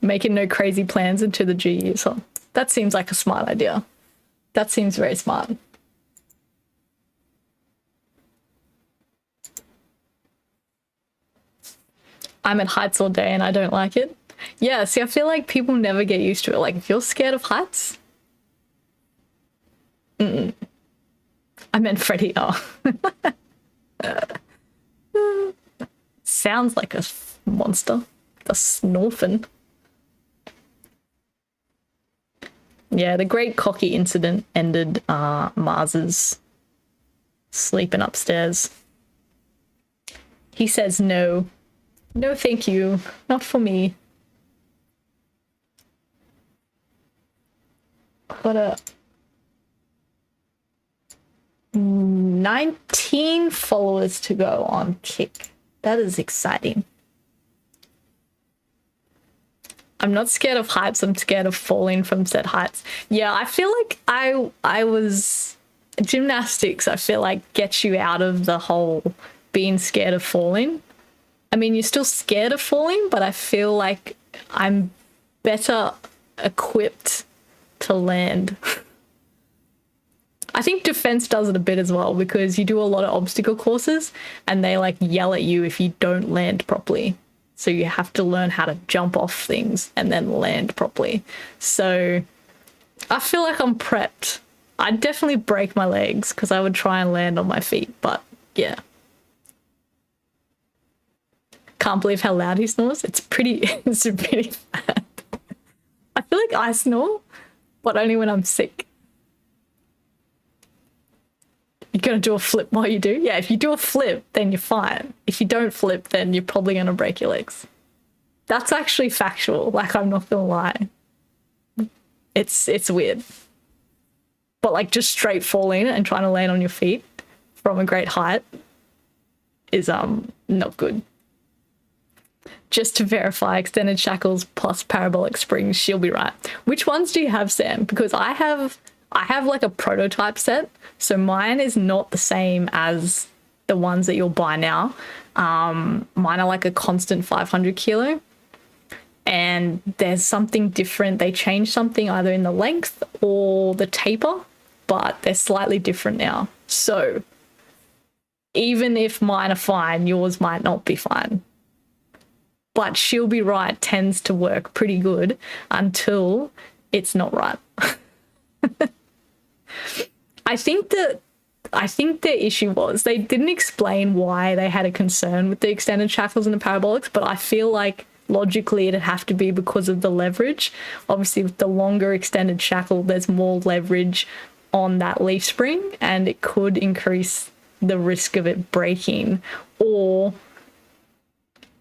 Making no crazy plans into the GU, so that seems like a smart idea. That seems very smart. I'm at heights all day and I don't like it. Yeah, see, I feel like people never get used to it. Like, if you're scared of heights... I meant Freddy. Oh. Sounds like a monster. The Snorfin. Yeah, the Great Cocky incident ended Mars's sleeping upstairs. He says no. No, thank you. Not for me. But 19 followers to go on Kick. That is exciting. I'm not scared of heights. I'm scared of falling from said heights. Yeah, I feel like I was... Gymnastics, I feel like, gets you out of the whole being scared of falling. I mean, you're still scared of falling, but I feel like I'm better equipped to land. I think defense does it a bit as well, because you do a lot of obstacle courses and they like yell at you if you don't land properly. So you have to learn how to jump off things and then land properly. So I feel like I'm prepped. I'd definitely break my legs because I would try and land on my feet, but yeah. Can't believe how loud he snores. It's pretty bad. I feel like I snore, but only when I'm sick. You're gonna do a flip while you do? Yeah, if you do a flip, then you're fine. If you don't flip, then you're probably gonna break your legs. That's actually factual, like, I'm not gonna lie. It's weird. But like, just straight falling and trying to land on your feet from a great height is not good. Just to verify, extended shackles plus parabolic springs, she'll be right. Which ones do you have, Sam? Because I have like a prototype set, so mine is not the same as the ones that you'll buy now. Mine are like a constant 500 kilo, and there's something different. They changed something either in the length or the taper, but they're slightly different now. So even if mine are fine, yours might not be fine. But she'll be right tends to work pretty good until it's not right. I think the issue was they didn't explain why they had a concern with the extended shackles and the parabolics, but I feel like logically it'd have to be because of the leverage. Obviously, with the longer extended shackle, there's more leverage on that leaf spring, and it could increase the risk of it breaking, or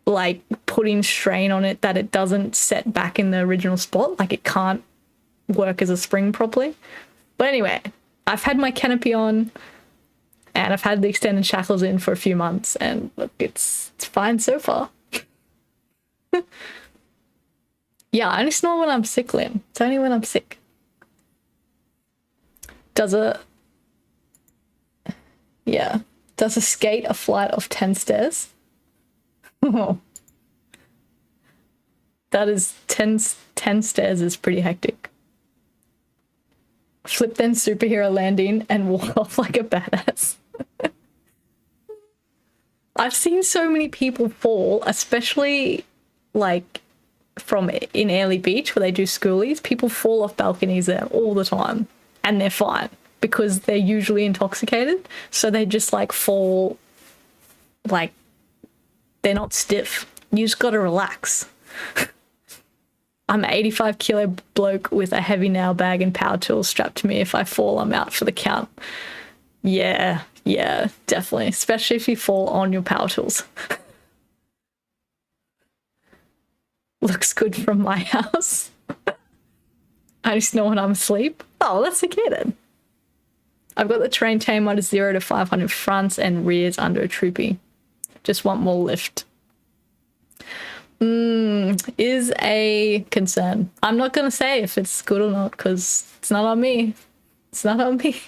like putting strain on it that it doesn't set back in the original spot, like it can't work as a spring properly. But anyway, I've had my canopy on and I've had the extended shackles in for a few months, and look, it's fine so far. Yeah, I only snore when I'm sick, Liam. It's only when I'm sick. Does a skate a flight of 10 stairs? Oh. That is 10 stairs is pretty hectic. Flip then superhero landing and walk off like a badass. I've seen so many people fall, especially like from in Airlie Beach where they do schoolies. People fall off balconies there all the time and they're fine because they're usually intoxicated. So they just like fall, like they're not stiff. You just got to relax. I'm an 85-kilo bloke with a heavy nail bag and power tools strapped to me. If I fall, I'm out for the count. Yeah, definitely. Especially if you fall on your power tools. Looks good from my house. I just know when I'm asleep. Oh, that's okay then. I've got the terrain chain mod 0 to 500 fronts and rears under a troopy. Just want more lift. Is a concern. I'm not going to say if it's good or not because it's not on me. It's not on me.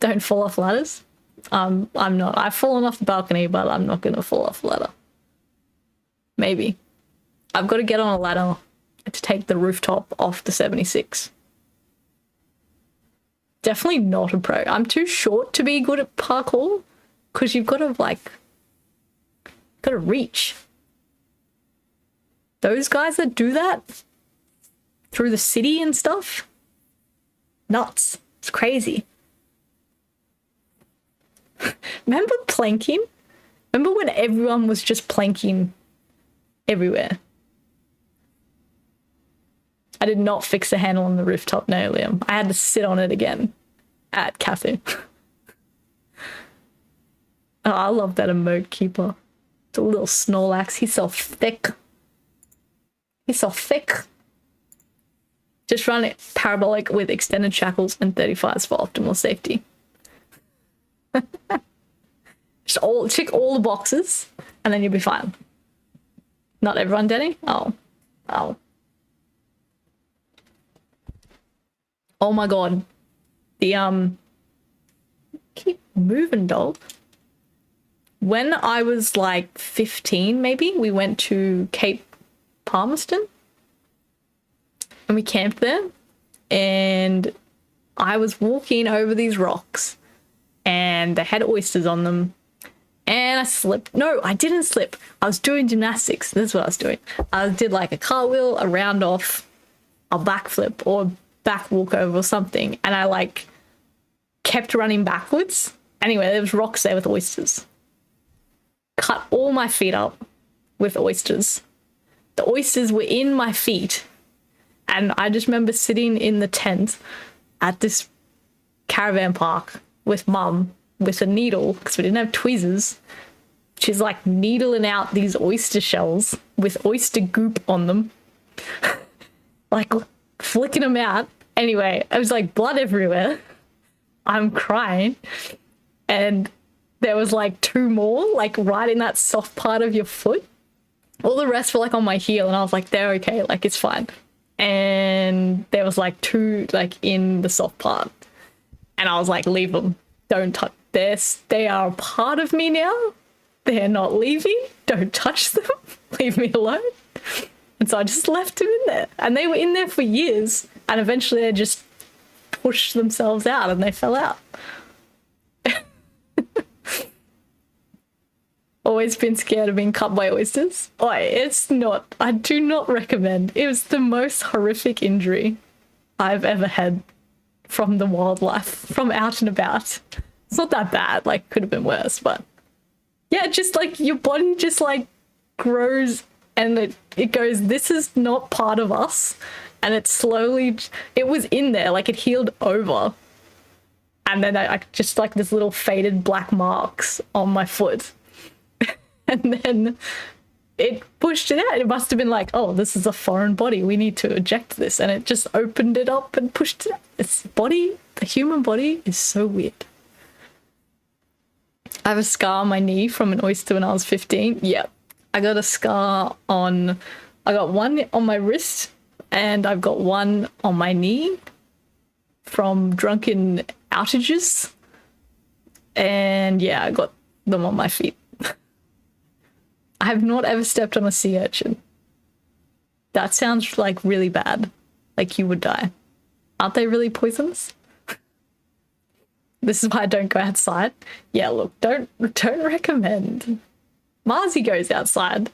Don't fall off ladders. I'm not. I've fallen off the balcony, but I'm not going to fall off the ladder. Maybe. I've got to get on a ladder to take the rooftop off the 76. Definitely not a pro. I'm too short to be good at parkour because you've got to reach. Those guys that do that through the city and stuff, nuts. It's crazy. Remember planking? Remember when everyone was just planking everywhere? I did not fix the handle on the rooftop, no, Liam. I had to sit on it again at Cathu. Oh, I love that emote keeper. It's a little Snorlax. He's so thick. He's so thick. Just run it parabolic with extended shackles and 35s for optimal safety. Just tick all the boxes and then you'll be fine. Not everyone, Danie? Oh. Oh my god. The keep moving, dog. When I was like 15, maybe, we went to Cape Palmerston and we camped there, and I was walking over these rocks and they had oysters on them and I slipped. No, I didn't slip. I was doing gymnastics. This is what I was doing. I did like a cartwheel, a round off, a backflip or back walkover or something, and I like kept running backwards. Anyway, there was rocks there with oysters. Cut all my feet up with oysters. The oysters were in my feet, and I just remember sitting in the tent at this caravan park with mum with a needle because we didn't have tweezers. She's like needling out these oyster shells with oyster goop on them, like flicking them out. Anyway, it was like blood everywhere. I'm crying, and there was like 2 more like right in that soft part of your foot. All the rest were like on my heel, and I was like, they're okay, like it's fine. And there was like 2 like in the soft part, and I was like, leave them, don't touch this. They are a part of me now. They're not leaving. Don't touch them. Leave me alone. And so I just left them in there, and they were in there for years, and eventually they just pushed themselves out and they fell out. Always been scared of being cut by oysters. Oh, it's not. I do not recommend. It was the most horrific injury I've ever had from the wildlife, from out and about. It's not that bad. Like, could have been worse, but yeah, just like your body just like grows and it goes, this is not part of us. And it slowly, it was in there, like it healed over. And then I just like this little faded black marks on my foot. And then it pushed it out. It must have been like, oh, this is a foreign body. We need to eject this. And it just opened it up and pushed it out. Its body, the human body is so weird. I have a scar on my knee from an oyster when I was 15. Yep. I got a scar I got one on my wrist and I've got one on my knee from drunken outages. And yeah, I got them on my feet. I have not ever stepped on a sea urchin. That sounds like really bad. Like you would die. Aren't they really poisonous? This is why I don't go outside. Yeah, look, don't recommend. Marzi goes outside.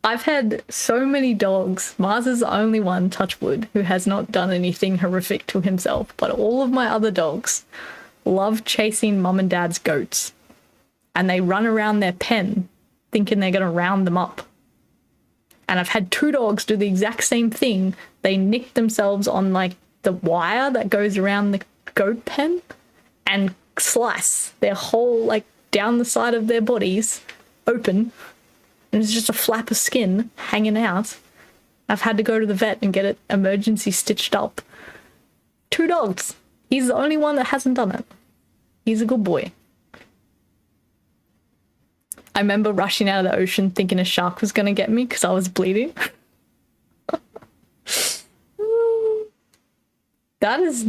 I've had so many dogs. Mars is the only one, touch wood, who has not done anything horrific to himself. But all of my other dogs love chasing mum and dad's goats. And they run around their pen thinking they're going to round them up. And I've had 2 dogs do the exact same thing. They nick themselves on like the wire that goes around the goat pen and slice their whole, like, down the side of their bodies open. And it's just a flap of skin hanging out. I've had to go to the vet and get it emergency stitched up. 2 dogs. He's the only one that hasn't done it. He's a good boy. I remember rushing out of the ocean thinking a shark was going to get me because I was bleeding. That's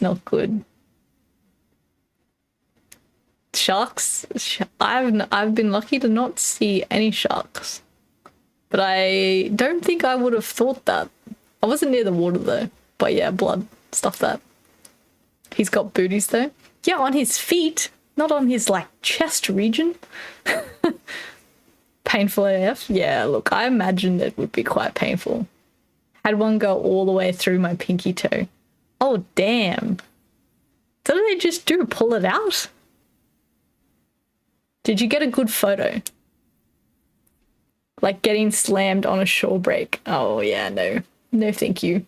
not good. Sharks, I've been lucky to not see any sharks. But I don't think I would have thought that. I wasn't near the water though. But yeah, blood, stuff that. He's got booties though. Yeah, on his feet, not on his like chest region. Painful AF? Yeah, look, I imagined it would be quite painful. Had one go all the way through my pinky toe. Oh, damn. So what do they just do? Pull it out? Did you get a good photo? Like getting slammed on a shore break. Oh, yeah, no. No, thank you.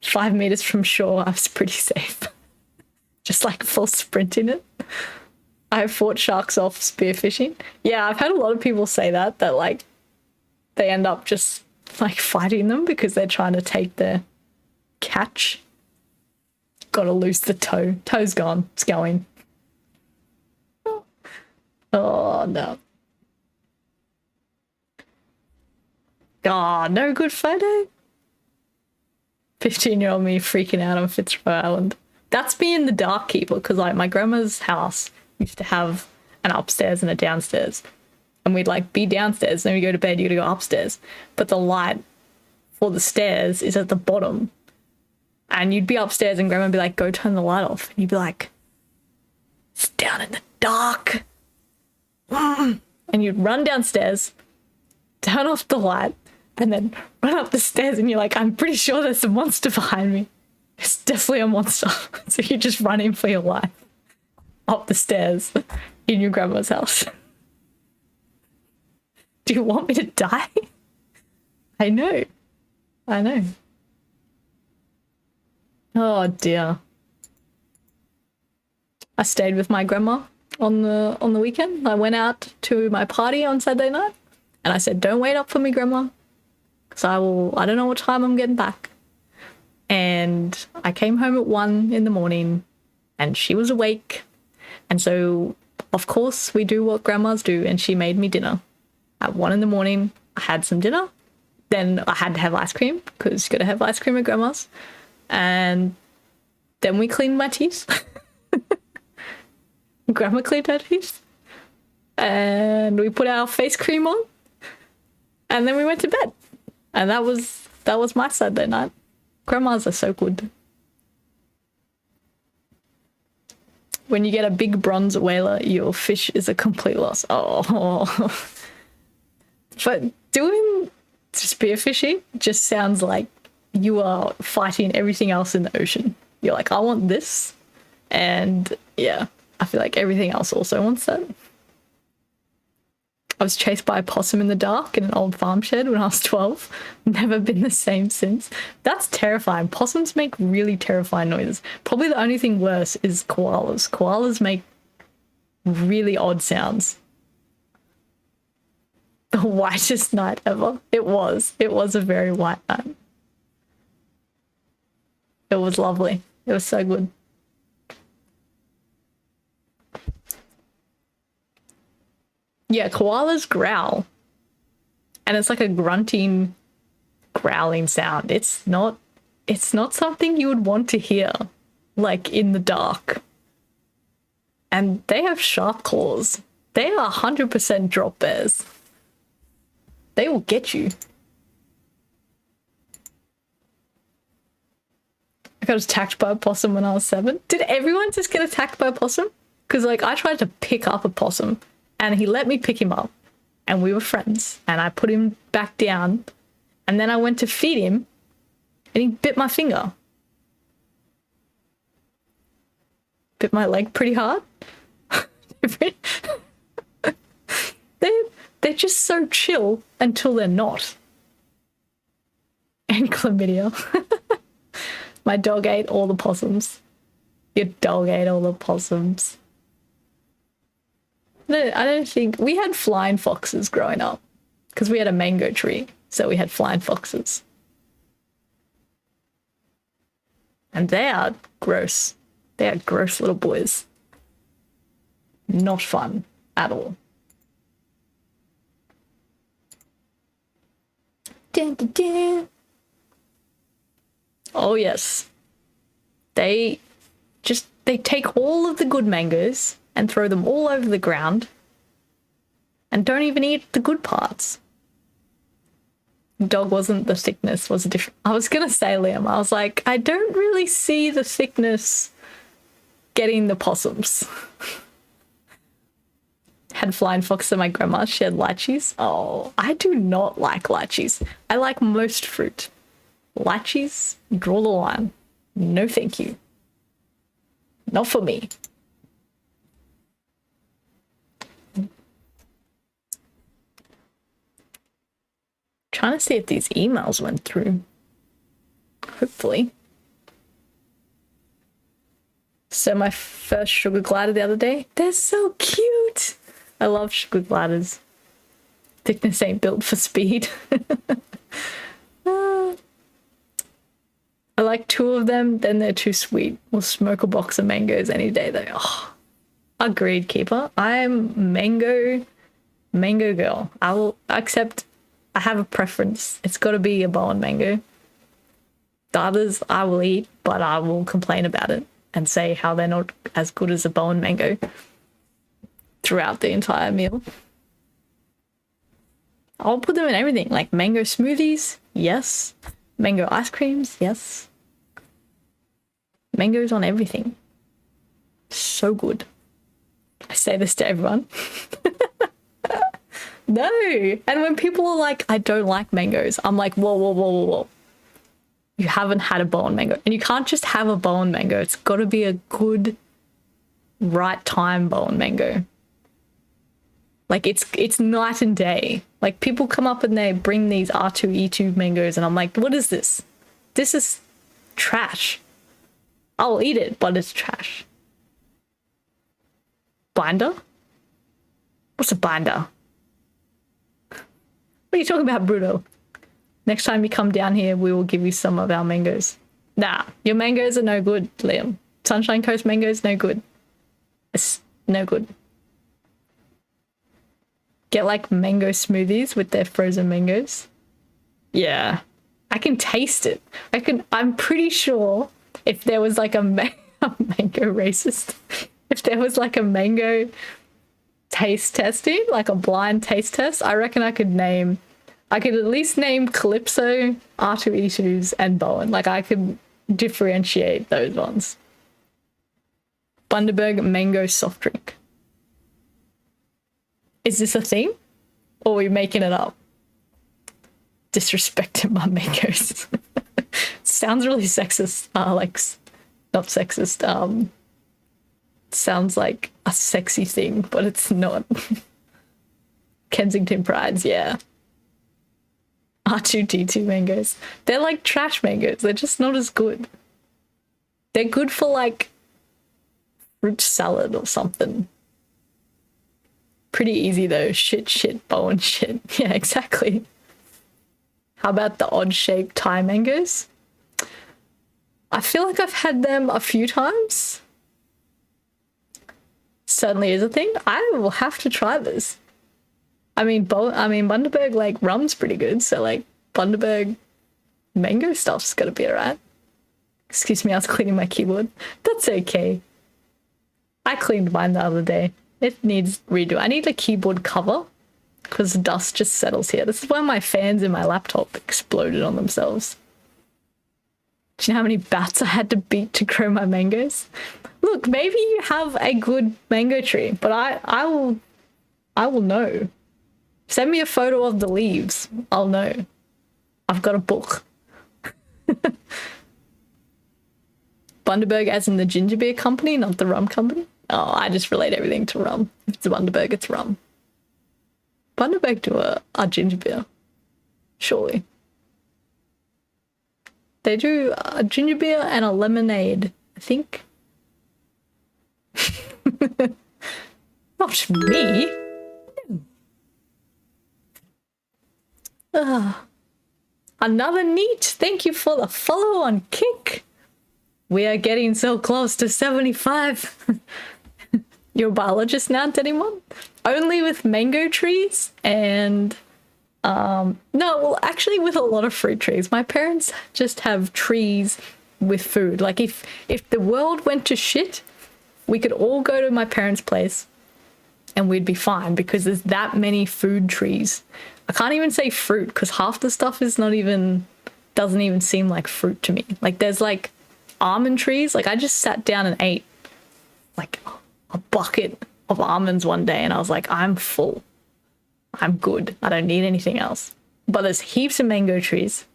5 meters from shore, I was pretty safe. Just like full sprint in it. I fought sharks off spearfishing. Yeah, I've had a lot of people say that like they end up just like fighting them because they're trying to take their catch. Gotta lose the toe. Toe's gone. It's going. Oh, no. Oh, no good photo. 15-year-old me freaking out on Fitzroy Island. That's me in the dark keeper because like my grandma's house used to have an upstairs and a downstairs. And we'd like be downstairs, then we go to bed, you gotta go upstairs. But the light for the stairs is at the bottom. And you'd be upstairs and grandma'd be like, go turn the light off. And you'd be like, it's down in the dark. And you'd run downstairs, turn off the light, and then run up the stairs and you're like, I'm pretty sure there's a monster behind me. It's definitely a monster. So you're just running for your life up the stairs in your grandma's house. Do you want me to die? I know. Oh dear. I stayed with my grandma on the weekend. I went out to my party on Saturday night and I said, don't wait up for me, grandma, because I don't know what time I'm getting back. And I came home at 1 in the morning and she was awake. And so, of course, we do what grandmas do, and she made me dinner. At 1 in the morning, I had some dinner. Then I had to have ice cream because you got to have ice cream at grandma's. And then we cleaned my teeth. Grandma cleaned her teeth. And we put our face cream on. And then we went to bed. And that was my Saturday night. Grandmas are so good. When you get a big bronze whaler, your fish is a complete loss. Oh. But doing spearfishing just sounds like you are fighting everything else in the ocean. You're like, I want this. And yeah, I feel like everything else also wants that. I was chased by a possum in the dark in an old farm shed when I was 12. Never been the same since. That's terrifying. Possums make really terrifying noises. Probably the only thing worse is koalas. Koalas make really odd sounds. The whitest night ever. It was a very white night. It was lovely. It was so good. Yeah, koalas growl. And it's like a grunting, growling sound. It's not something you would want to hear, like in the dark. And they have sharp claws. They are 100% drop bears. They will get you. I got attacked by a possum when I was 7. Did everyone just get attacked by a possum? Because like I tried to pick up a possum and he let me pick him up and we were friends and I put him back down and then I went to feed him and he bit my finger. Bit my leg pretty hard. They're just so chill until they're not. And chlamydia. My dog ate all the possums. Your dog ate all the possums. No, I don't think... We had flying foxes growing up because we had a mango tree, so we had flying foxes. And they are gross. They are gross little boys. Not fun at all. Dun, dun, dun. Oh, yes. They take all of the good mangoes and throw them all over the ground and don't even eat the good parts. Dog wasn't the thickness, was different. I was going to say, Liam, I was like, I don't really see the thickness getting the possums. Had flying fox at my grandma. She had lychees. Oh, I do not like lychees. I like most fruit. Lychees, draw the line. No thank you. Not for me. Trying to see if these emails went through. Hopefully. So my first sugar glider the other day. They're so cute. I love sugar gliders. Thickness ain't built for speed. I like 2 of them, then they're too sweet. We'll smoke a box of mangoes any day though. Oh, agreed, Keeper. I'm mango girl. I will accept. I have a preference. It's got to be a bowen mango. The others I will eat, but I will complain about it and say how they're not as good as a bowen mango throughout the entire meal. I'll put them in everything, like mango smoothies, yes. Mango ice creams, yes. Mangoes on everything. So good. I say this to everyone. No. And when people are like, I don't like mangoes, I'm like, whoa, whoa, whoa, whoa, whoa. You haven't had a bowen mango. And you can't just have a bowen mango. It's got to be a good, right time bowen mango. Like, it's night and day. Like, people come up and they bring these R2E2 mangoes, and I'm like, what is this? This is trash. I'll eat it, but it's trash. Binder? What's a binder? What are you talking about, Bruto? Next time you come down here, we will give you some of our mangoes. Nah, your mangoes are no good, Liam. Sunshine Coast mangoes, no good. It's no good. Get like mango smoothies with their frozen mangoes. Yeah, I can taste it. I'm pretty sure if there was like a mango racist, if there was like a mango taste testing, like a blind taste test, I reckon I could at least name Calypso, R2E2s, and Bowen. Like, I could differentiate those ones. Bundaberg mango soft drink. Is this a thing? Or are we making it up? Disrespecting my mangoes. Sounds really sexist. Not sexist. Sounds like a sexy thing, but it's not. Kensington Prides, yeah. R2D2 mangoes. They're like trash mangoes. They're just not as good. They're good for like fruit salad or something. Pretty easy though. Shit, Bowen shit. Yeah, exactly. How about the odd shaped Thai mangoes? I feel like I've had them a few times. Certainly is a thing. I will have to try this. I mean, Bundaberg, like, rum's pretty good, so, like, Bundaberg mango stuff's gotta be alright. Excuse me, I was cleaning my keyboard. That's okay. I cleaned mine the other day. It needs redo. I need a keyboard cover because dust just settles here. This is why my fans in my laptop exploded on themselves. Do you know how many bats I had to beat to grow my mangoes? Look, maybe you have a good mango tree, but I will know. Send me a photo of the leaves. I'll know. I've got a book. Bundaberg as in the ginger beer company, not the rum company. Oh, I just relate everything to rum. If it's a Bundaberg, it's rum. Bundaberg do a ginger beer. Surely. They do a ginger beer and a lemonade, I think. Not me. Another neat. Thank you for the follow on Kick. We are getting so close to 75. You're a biologist now, anyone? Only with mango trees and no, well, actually with a lot of fruit trees. My parents just have trees with food. Like if the world went to shit, we could all go to my parents' place and we'd be fine because there's that many food trees. I can't even say fruit because half the stuff is not even, doesn't even seem like fruit to me. Like there's like almond trees. Like I just sat down and ate like a bucket of almonds one day and I was like, I'm full. I'm good. I don't need anything else. But there's heaps of mango trees.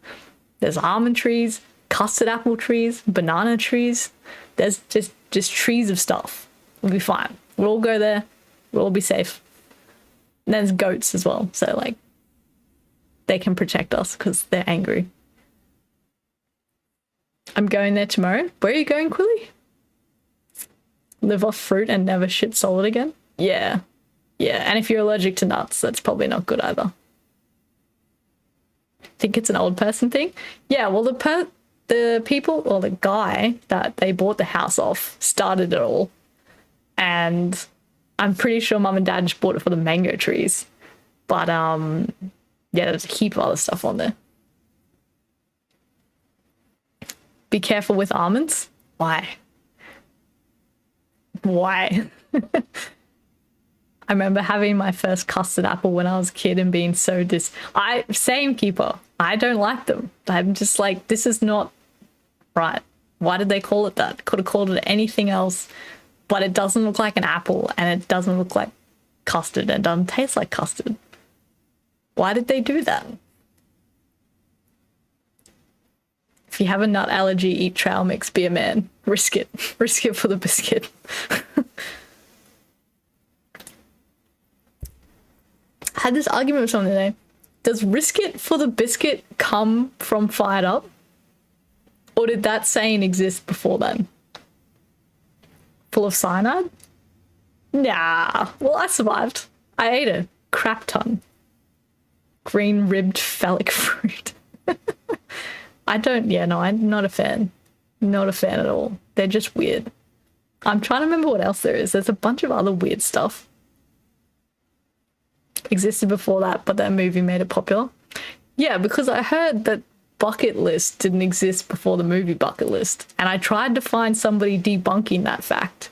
There's almond trees, custard apple trees, banana trees. There's just trees of stuff. We'll be fine. We'll all go there. We'll all be safe. And there's goats as well. So like they can protect us because they're angry. I'm going there tomorrow. Where are you going, Quilly? Live off fruit and never shit solid again? Yeah. Yeah, and if you're allergic to nuts, that's probably not good either. Think it's an old person thing? Yeah, well, the people, or the guy that they bought the house off started it all. And I'm pretty sure mum and dad just bought it for the mango trees. But, yeah, there's a heap of other stuff on there. Be careful with almonds. Why? Why? I remember having my first custard apple when I was a kid and being so same keeper. I don't like them. I'm just like, this is not right. Why did they call it that? Could have called it anything else, but it doesn't look like an apple and it doesn't look like custard and it doesn't taste like custard. Why did they do that? If you have a nut allergy, eat trail mix, be a man. Risk it. Risk it for the biscuit. I had this argument with someone today. Does risk it for the biscuit come from Fired Up? Or did that saying exist before then? Full of cyanide? Nah. Well, I survived. I ate a crap ton. Green ribbed phallic fruit. I'm not a fan. Not a fan at all. They're just weird. I'm trying to remember what else there is. There's a bunch of other weird stuff. Existed before that, but that movie made it popular. Yeah, because I heard that Bucket List didn't exist before the movie Bucket List. And I tried to find somebody debunking that fact.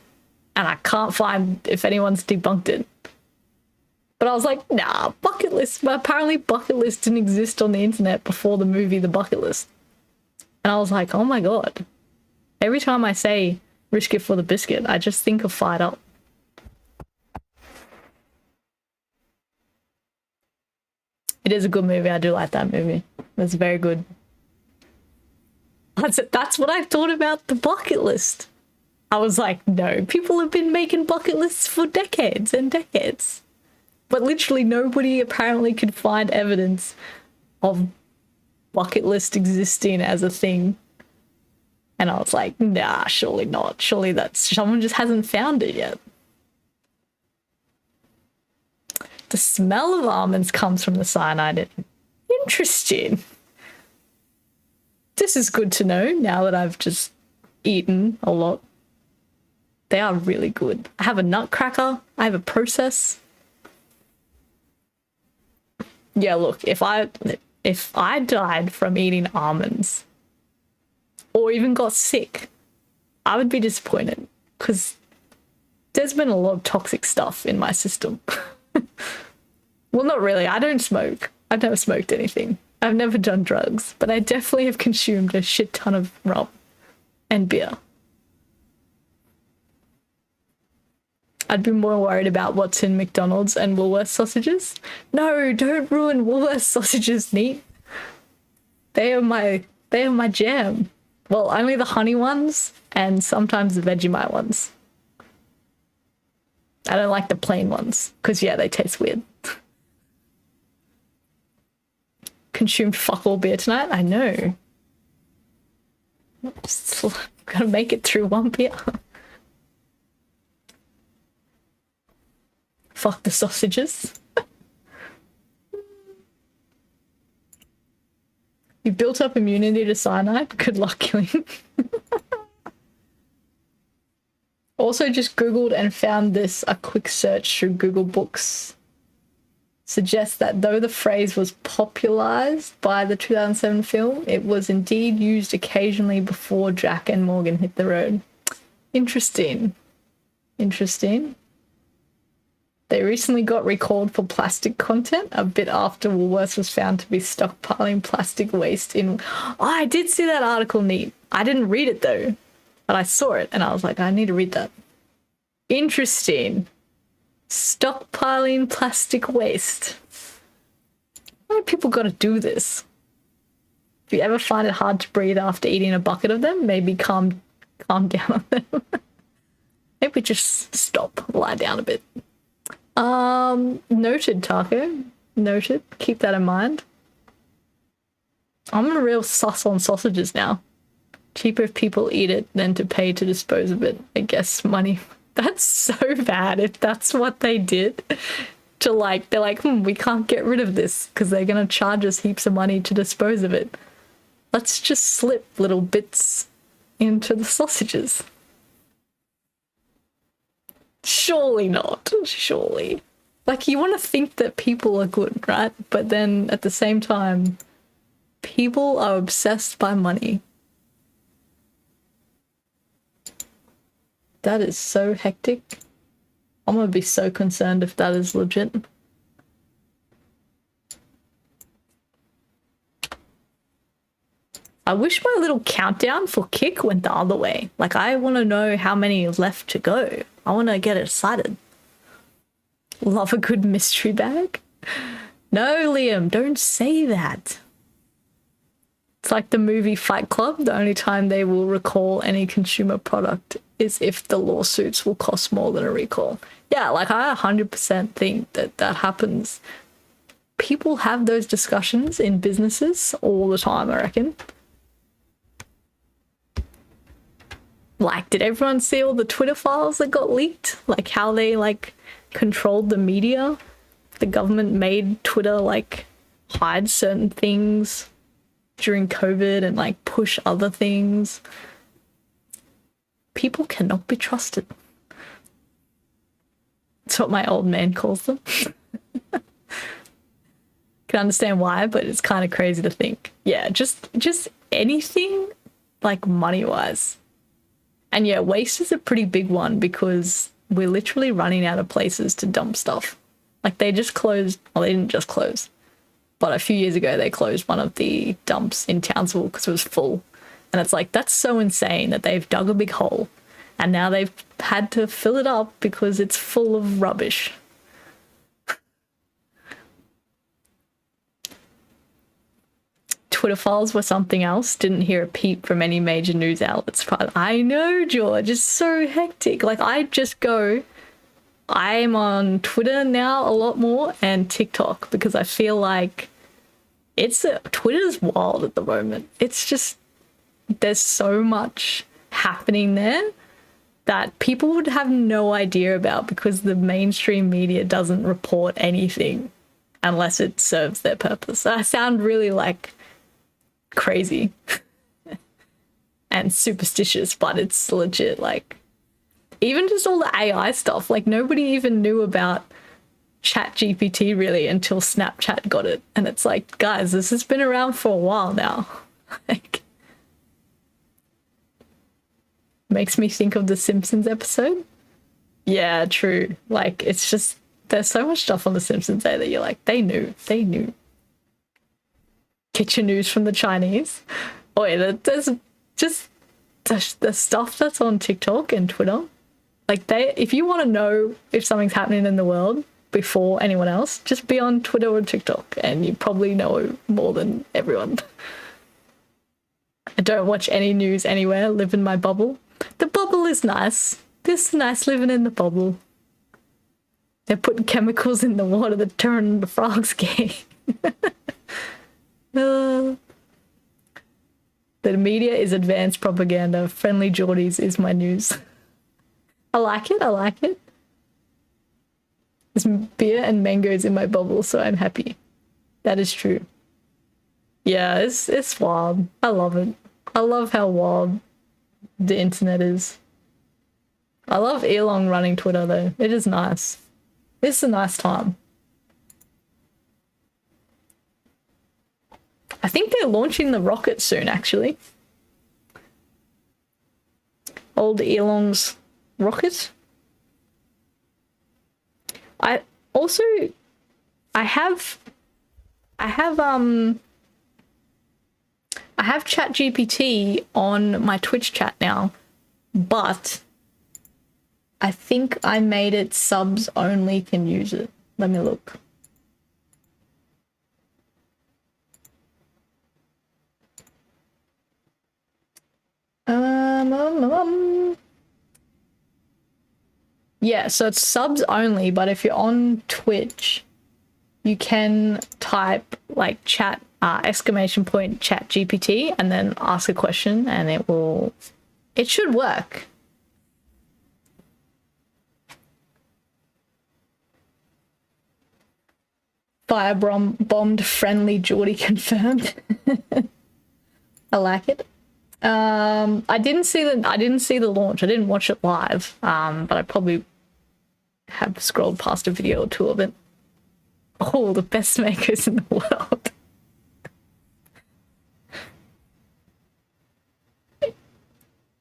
And I can't find if anyone's debunked it. But I was like, nah, Bucket List. But apparently Bucket List didn't exist on the internet before the movie The Bucket List. And I was like, oh my God. Every time I say risk it for the biscuit, I just think of Fired Up. It is a good movie. I do like that movie. It's very good. That's what I thought about the Bucket List. I was like, no, people have been making bucket lists for decades and decades. But literally nobody apparently could find evidence of bucket list existing as a thing. And I was like, nah, surely not. Surely someone just hasn't found it yet. The smell of almonds comes from the cyanide. Interesting. This is good to know now that I've just eaten a lot. They are really good. I have a nutcracker. I have a process. Yeah, look, if I died from eating almonds or even got sick, I would be disappointed because there's been a lot of toxic stuff in my system. Well, not really. I don't smoke. I've never smoked anything. I've never done drugs, but I definitely have consumed a shit ton of rum and beer. I'd be more worried about what's in McDonald's and Woolworths sausages. No, don't ruin Woolworths sausages, Neat. They are my jam. Well, only the honey ones and sometimes the Vegemite ones. I don't like the plain ones because, yeah, they taste weird. consumed fuck all beer tonight. I know. Gotta make it through one beer. Fuck the sausages. You built up immunity to cyanide. Good luck killing. Also just Googled and found this. A quick search through Google Books suggests that though the phrase was popularized by the 2007 film, it was indeed used occasionally before Jack and Morgan hit the road. Interesting. Interesting. They recently got recalled for plastic content a bit after Woolworths was found to be stockpiling plastic waste in... Oh, I did see that article, neat. I didn't read it though, but I saw it and I was like, I need to read that. Interesting. Stockpiling plastic waste. Why do people gotta do this? If you ever find it hard to breathe after eating a bucket of them, maybe calm down on them. Maybe just stop, lie down a bit. Noted, Taco. Noted. Keep that in mind. I'm a real sus on sausages now. Cheaper if people eat it than to pay to dispose of it. I guess money. That's so bad if that's what they did. To like, they're like, we can't get rid of this because they're going to charge us heaps of money to dispose of it. Let's just slip little bits into the sausages. Surely not. Surely. Like, you want to think that people are good, right? But then at the same time, people are obsessed by money. That is so hectic. I'm gonna be so concerned if that is legit. I wish my little countdown for Kick went the other way. Like, I want to know how many left to go. I want to get excited. Love a good mystery bag. No, Liam, don't say that. It's like the movie Fight Club. The only time they will recall any consumer product is if the lawsuits will cost more than a recall. Yeah, like I 100% think that that happens. People have those discussions in businesses all the time, I reckon. Like, did everyone see all the Twitter files that got leaked? Like how they like controlled the media? The government made Twitter like hide certain things during COVID and like push other things. People cannot be trusted. That's what my old man calls them. Can understand why, but it's kind of crazy to think. Yeah, just anything like money-wise. And yeah, waste is a pretty big one because we're literally running out of places to dump stuff. Like they just closed, well, they didn't just close, but a few years ago they closed one of the dumps in Townsville because it was full. And it's like, that's so insane that they've dug a big hole and now they've had to fill it up because it's full of rubbish. Twitter files were something else. Didn't hear a peep from any major news outlets. I know, George. It's so hectic. Like, I just go... I'm on Twitter now a lot more and TikTok because I feel like Twitter's wild at the moment. It's just... There's so much happening there that people would have no idea about because the mainstream media doesn't report anything unless it serves their purpose. I sound really, like... crazy and superstitious, but it's legit. Like even just all the AI stuff, like nobody even knew about ChatGPT really until Snapchat got it, and it's like, guys, this has been around for a while now. Like, makes me think of the Simpsons episode. Yeah, true. Like, it's just there's so much stuff on the Simpsons there that you're like, they knew. Get your news from the Chinese. Oh yeah, there's just the stuff that's on TikTok and Twitter. Like if you want to know if something's happening in the world before anyone else, just be on Twitter or TikTok and you probably know more than everyone. I don't watch any news anywhere, live in my bubble. The bubble is nice. It's nice living in the bubble. They're putting chemicals in the water that turn the frogs gay. The media is advanced propaganda. Friendly Geordies is my news. I like it. I like it. There's beer and mangoes in my bubble, so I'm happy. That is true. Yeah, it's wild. I love it. I love how wild the internet is. I love Elon running Twitter though. It is nice. It's a nice time. I think they're launching the rocket soon, actually. Old Elon's rocket. I have ChatGPT on my Twitch chat now, but I think I made it subs only can use it. Let me look. Yeah, so it's subs only, but if you're on Twitch, you can type like chat exclamation point chat GPT and then ask a question and it should work. Firebombed friendly Geordie confirmed. I like it. I didn't see the launch. I didn't watch it live. But I probably have scrolled past a video or two of it. Oh, the best makers in the world.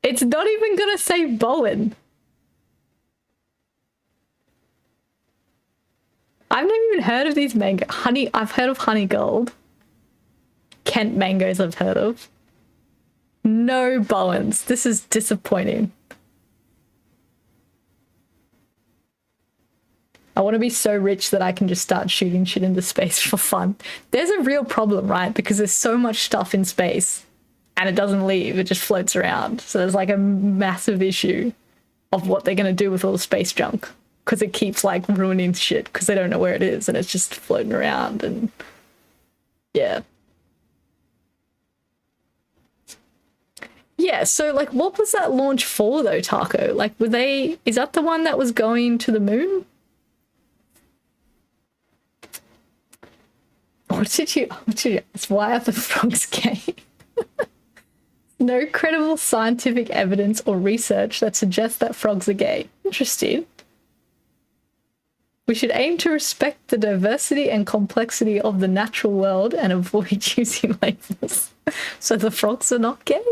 It's not even gonna say Bowen. I've never even heard of these mango. I've heard of Honey Gold. Kent mangoes I've heard of. No Bowens. This is disappointing. I want to be so rich that I can just start shooting shit into space for fun. There's a real problem, right? Because there's so much stuff in space and it doesn't leave. It just floats around. So there's like a massive issue of what they're going to do with all the space junk. Because it keeps like ruining shit because they don't know where it is and it's just floating around and yeah. Yeah, so like what was that launch for though, Taco? Like is that the one that was going to the moon? What did you ask? Why are the frogs gay? No credible scientific evidence or research that suggests that frogs are gay. Interesting. We should aim to respect the diversity and complexity of the natural world and avoid using labels. So the frogs are not gay?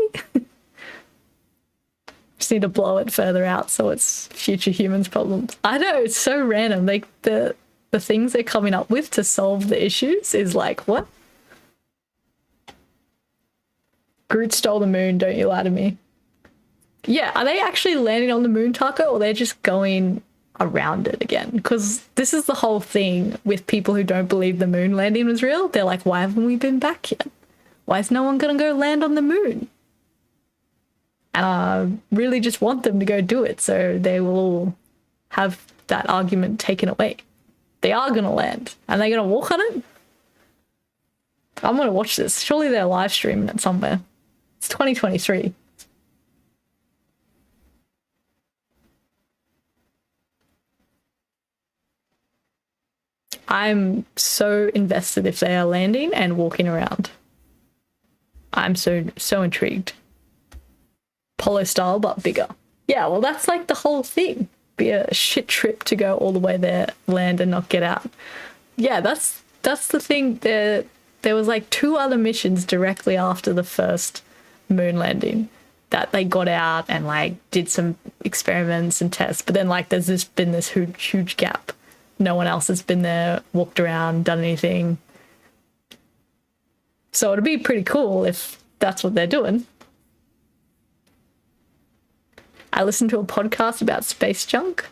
Just need to blow it further out so it's future humans' problems. I know, it's so random. Like the things they're coming up with to solve the issues is like, what? Groot stole the moon, don't you lie to me. Yeah, are they actually landing on the moon, Taco, or they're just going around it again? Because this is the whole thing with people who don't believe the moon landing was real. They're like, why haven't we been back yet? Why is no one going to go land on the moon? And I really just want them to go do it so they will all have that argument taken away. They are going to land. Are they going to walk on it? I'm going to watch this. Surely they're live streaming it somewhere. It's 2023. I'm so invested if they are landing and walking around. I'm so intrigued. Polo style, but bigger. Yeah, well, that's like the whole thing. Be a shit trip to go all the way there, land and not get out. Yeah, that's the thing. There was like 2 other missions directly after the first moon landing that they got out and like did some experiments and tests. But then like there's been this huge gap. No one else has been there, walked around, done anything. So it'd be pretty cool if that's what they're doing. I listened to a podcast about space junk.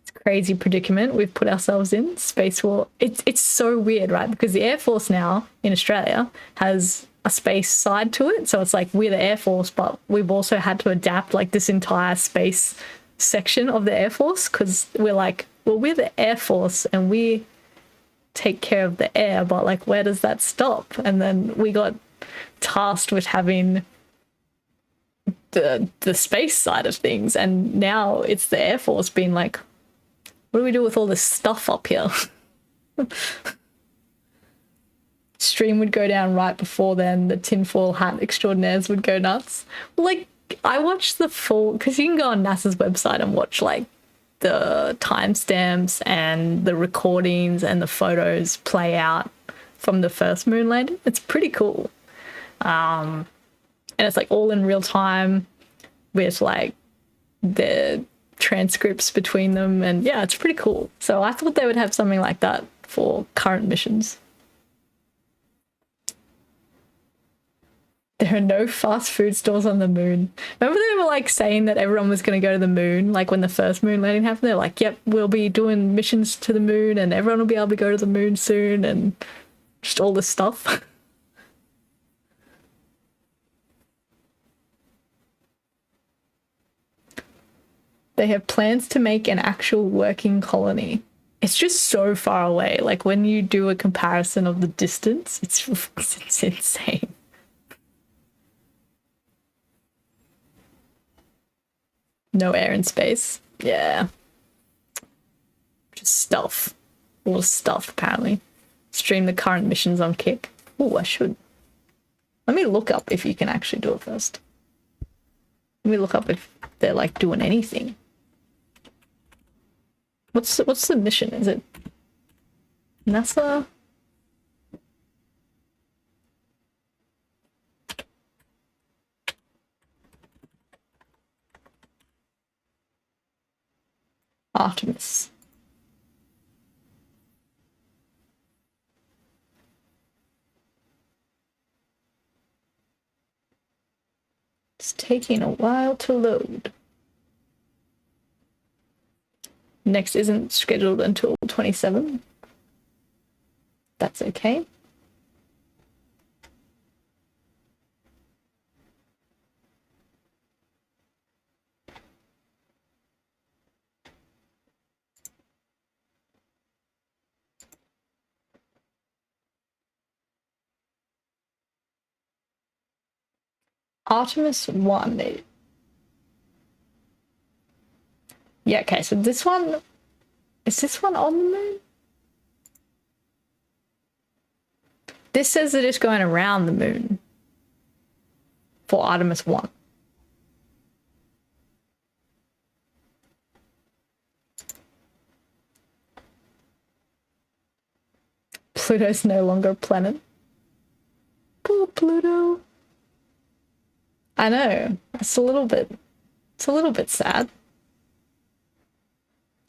It's a crazy predicament we've put ourselves in. Space war. It's so weird, right? Because the Air Force now in Australia has a space side to it. So it's like we're the Air Force, but we've also had to adapt like this entire space section of the Air Force because we're like, well, we're the Air Force and we take care of the air, but like where does that stop? And then we got tasked with having the space side of things, and now it's the Air Force being like, what do we do with all this stuff up here? Stream would go down right before then. The tinfoil hat extraordinaires would go nuts. Like, I watched the full, because you can go on NASA's website and watch like the timestamps and the recordings and the photos play out from the first moon landing. It's pretty cool. And it's like all in real time with like the transcripts between them, and yeah, it's pretty cool. So I thought they would have something like that for current missions. There are no fast food stores on the moon. Remember they were like saying that everyone was going to go to the moon, like when the first moon landing happened? They're like, yep, we'll be doing missions to the moon and everyone will be able to go to the moon soon, and just all this stuff. They have plans to make an actual working colony. It's just so far away. Like when you do a comparison of the distance, it's insane. No air and space. Yeah. Just stuff. A lot of stuff, apparently. Stream the current missions on Kick. Oh, I should. Let me look up if you can actually do it first. Let me look up if they're like doing anything. What's the mission? Is it NASA? Artemis. It's taking a while to load. Next isn't scheduled until 27. That's okay. Artemis 1. Yeah, okay, so this one, is this one on the moon? This says that it's going around the moon for Artemis 1. Pluto's no longer a planet. Poor Pluto. I know, it's a little bit sad.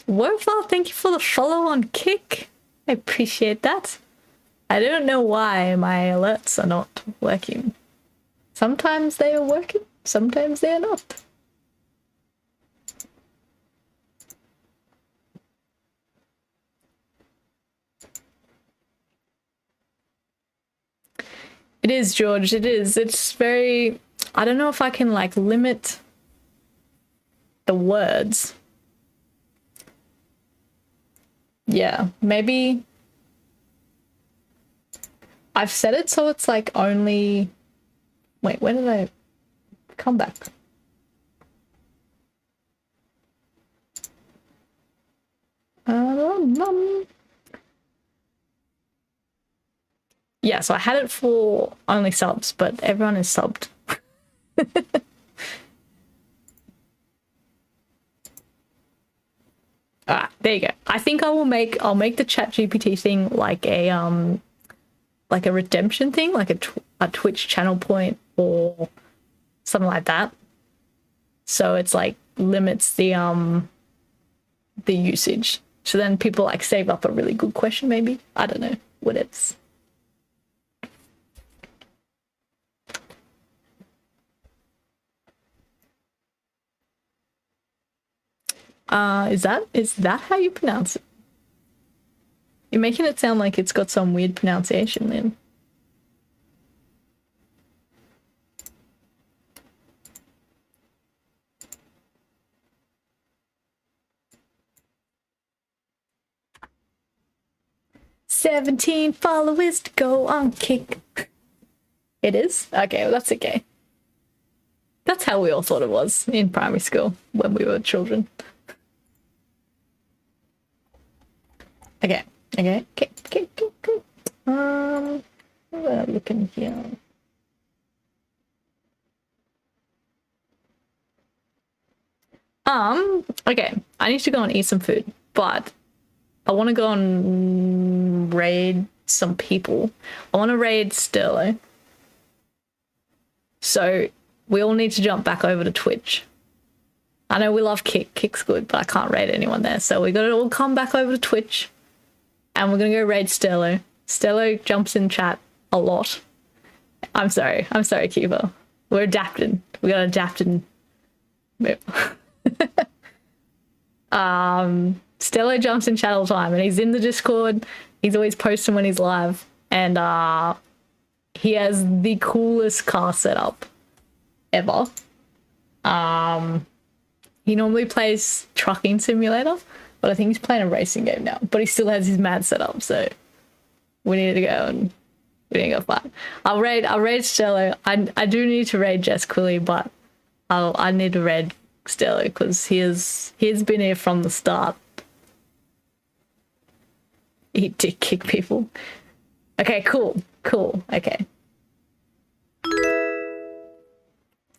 Wofa, thank you for the follow on Kick. I appreciate that. I don't know why my alerts are not working. Sometimes they are working, sometimes they are not. It is, George, it is. It's very... I don't know if I can, like, limit the words. Yeah, maybe I've set it so it's like only... Wait, when did I come back? Yeah, so I had it for only subs, but everyone is subbed. Ah, there you go. I think I'll make the ChatGPT thing like a redemption thing, like a Twitch channel point or something like that. So it's like limits the usage. So then people like save up a really good question, maybe. I don't know. Whatevs. Is that how you pronounce it? You're making it sound like it's got some weird pronunciation then. 17 followers to go on Kick. It is? Okay, well, that's okay. That's how we all thought it was in primary school when we were children. Okay. What am I looking here? Okay. I need to go and eat some food, but I want to go and raid some people. I want to raid Sterlo. So we all need to jump back over to Twitch. I know we love Kick. Kick's good, but I can't raid anyone there. So we got to all come back over to Twitch and we're going to go raid Sterlo. Sterlo jumps in chat a lot. I'm sorry, Kiva. We're adapting. We got to adapt and... Stello jumps in chat all the time and he's in the Discord. He's always posting when he's live and he has the coolest car setup ever. He normally plays Trucking Simulator, but I think he's playing a racing game now, but he still has his mad setup, so we need to go fight. I'll raid Stello. I do need to raid Jess Quilly, but I need to raid Stello because he's been here from the start. He did kick people. Okay, cool. Okay.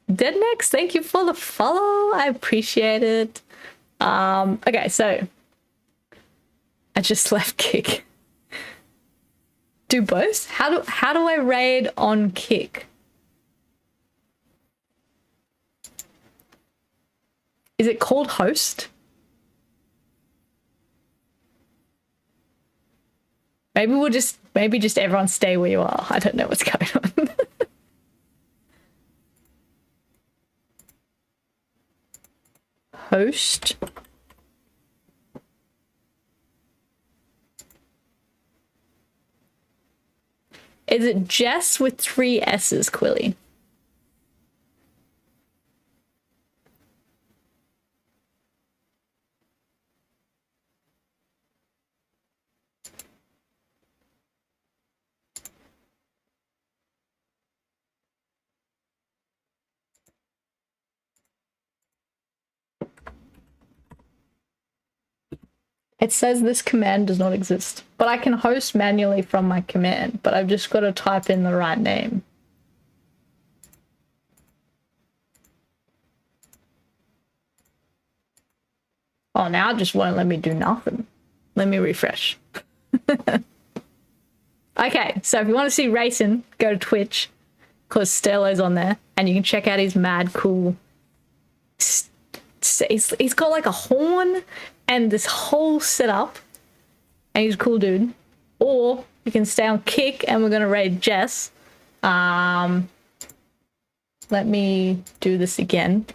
Deadnex, thank you for the follow. I appreciate it. Okay, so I just left Kick. Do both? How do I raid on Kick? Is it called host? Maybe just everyone stay where you are. I don't know what's going on. Host. Is it Jess with 3 S's, Quilly? It says this command does not exist, but I can host manually from my command, but I've just got to type in the right name. Oh, now it just won't let me do nothing. Let me refresh. Okay, so if you want to see racing, go to Twitch, because Stello's on there, and you can check out his mad cool... He's got like a horn and this whole setup, and he's a cool dude. Or you can stay on Kick and we're gonna raid Jess. Let me do this again.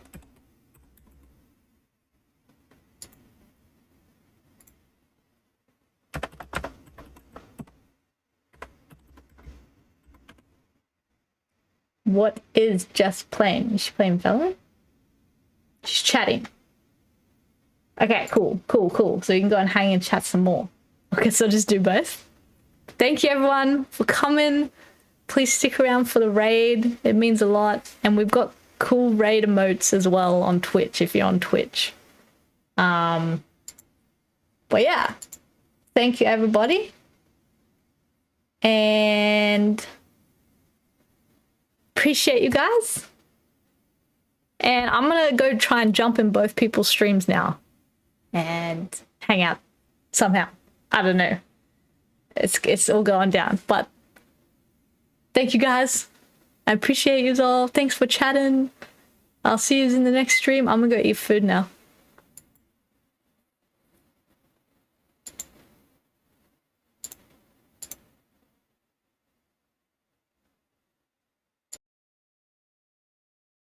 What is Jess playing? Is she playing Valorant? She's chatting. Okay, cool. So you can go and hang and chat some more. Okay, so just do both. Thank you everyone for coming. Please stick around for the raid. It means a lot. And we've got cool raid emotes as well on Twitch if you're on Twitch. But yeah. Thank you everybody. And appreciate you guys. And I'm gonna go try and jump in both people's streams now and hang out somehow. I don't know. It's all going down, but thank you guys. I appreciate you all. Thanks for chatting. I'll see you in the next stream. I'm gonna go eat food now.